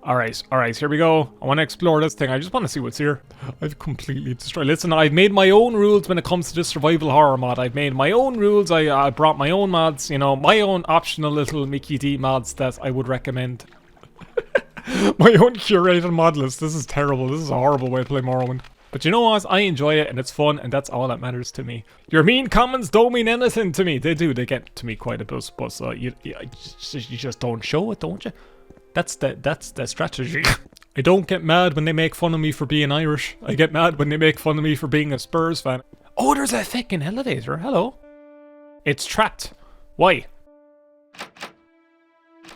Alright, here we go. I want to explore this thing. I just want to see what's here. I've completely destroyed. Listen, I've made my own rules when it comes to this survival horror mod. I've made my own rules. I brought my own mods, you know, my own optional little Micky D mods that I would recommend. My own curated mod list. This is terrible. This is a horrible way to play Morrowind. But you know what? I enjoy it and it's fun and that's all that matters to me. Your mean comments don't mean anything to me. They do. They get to me quite a bit. But you just don't show it, don't you? That's the strategy. I don't get mad when they make fun of me for being Irish. I get mad when they make fun of me for being a Spurs fan. Oh, there's a fucking elevator. Hello. It's trapped. Why?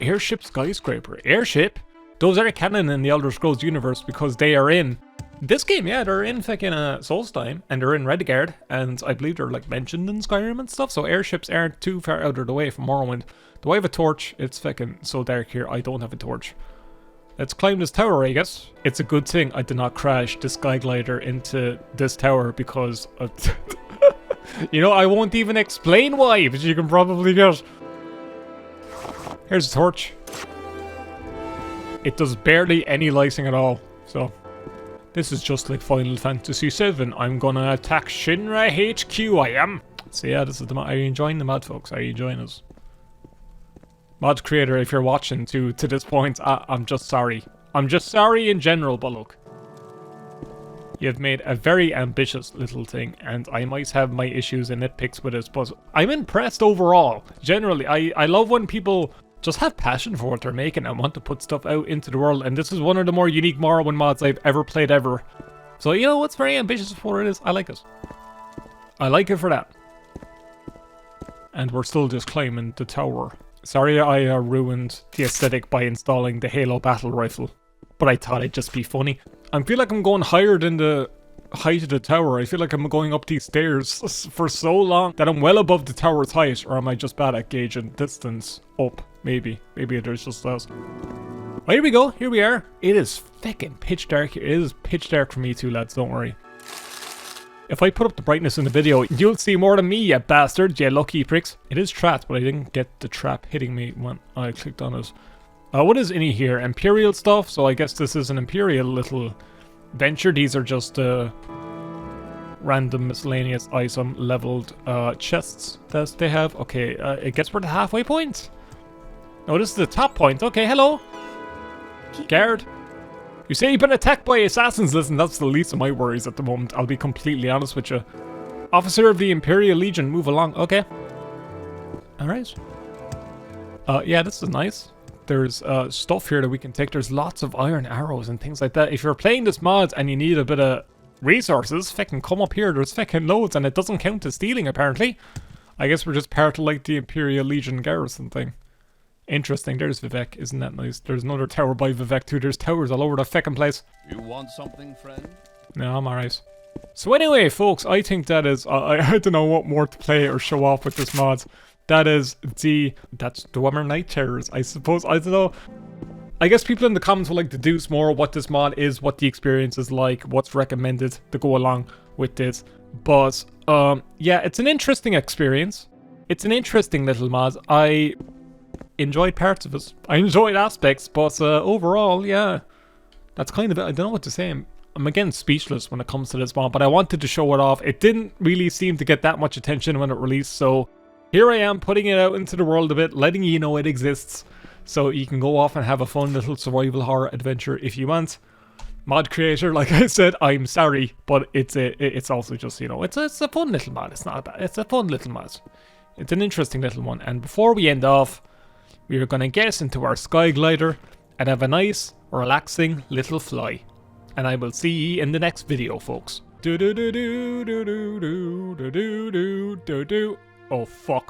Airship skyscraper. Airship? Those are canon in the Elder Scrolls universe because they are in this game. Yeah, they're in fucking Solstheim and they're in Redguard and I believe they're like mentioned in Skyrim and stuff. So airships aren't too far out of the way from Morrowind. Do I have a torch? It's fucking so dark here. I don't have a torch. Let's climb this tower, I guess. It's a good thing I did not crash this sky glider into this tower because of you know, I won't even explain why, but you can probably guess. Here's a torch. It does barely any lighting at all, so this is just like Final Fantasy VII. I'm gonna attack Shinra HQ, I am. So yeah, this is the mod. Are you enjoying the mod, folks? Are you enjoying us? Mod creator, if you're watching to this point, I'm just sorry. I'm just sorry in general, but look. You've made a very ambitious little thing, and I might have my issues and nitpicks with it, but I'm impressed overall. Generally, I love when people just have passion for what they're making and want to put stuff out into the world, and this is one of the more unique Morrowind mods I've ever played ever. So, you know, it's very ambitious for what it is. I like it. I like it for that. And we're still just climbing the tower. Sorry I ruined the aesthetic by installing the Halo battle rifle, but I thought it'd just be funny. I feel like I'm going higher than the height of the tower. I feel like I'm going up these stairs for so long that I'm well above the tower's height, or am I just bad at gauging distance up? Maybe there's just less. Well, here we go, here we are. It is fucking pitch dark here. It is pitch dark for me too, lads, don't worry. If I put up the brightness in the video, you'll see more than me, you bastards, you lucky pricks. It is trapped, but I didn't get the trap hitting me when I clicked on it. What is in here? Imperial stuff, so I guess this is an Imperial little venture. These are just random miscellaneous item leveled chests that they have. Okay, it gets for the halfway point. Oh, this is the top point. Okay, hello. Guard. You say you've been attacked by assassins. Listen, that's the least of my worries at the moment. I'll be completely honest with you. Officer of the Imperial Legion, move along. Okay. Alright. Yeah, this is nice. There's stuff here that we can take. There's lots of iron arrows and things like that. If you're playing this mod and you need a bit of resources, fucking come up here. There's fucking loads and it doesn't count as stealing apparently. I guess we're just part of like the Imperial Legion garrison thing. Interesting, there's Vivek, isn't that nice? There's another tower by Vivek too, there's towers all over the feckin' place. You want something, friend? No, I'm alright. So anyway, folks, I think that is, I don't know what more to play or show off with this mod. That's DwemerNightTerrors, I suppose, I don't know. I guess people in the comments would like to deduce more what this mod is, what the experience is like, what's recommended to go along with this. But, yeah, it's an interesting experience. It's an interesting little mod. I enjoyed parts of it. I enjoyed aspects, but overall, yeah, that's kind of it. I don't know what to say. I'm again speechless when it comes to this mod, but I wanted to show it off. It didn't really seem to get that much attention when it released, so here I am putting it out into the world a bit, letting you know it exists, so you can go off and have a fun little survival horror adventure if you want. Mod creator, like I said, I'm sorry, but it's also just, you know, it's a fun little mod. It's not bad. It's a fun little mod. It's an interesting little one. And before we end off, we are going to get into our sky glider and have a nice, relaxing little fly. And I will see you in the next video, folks. Oh fuck.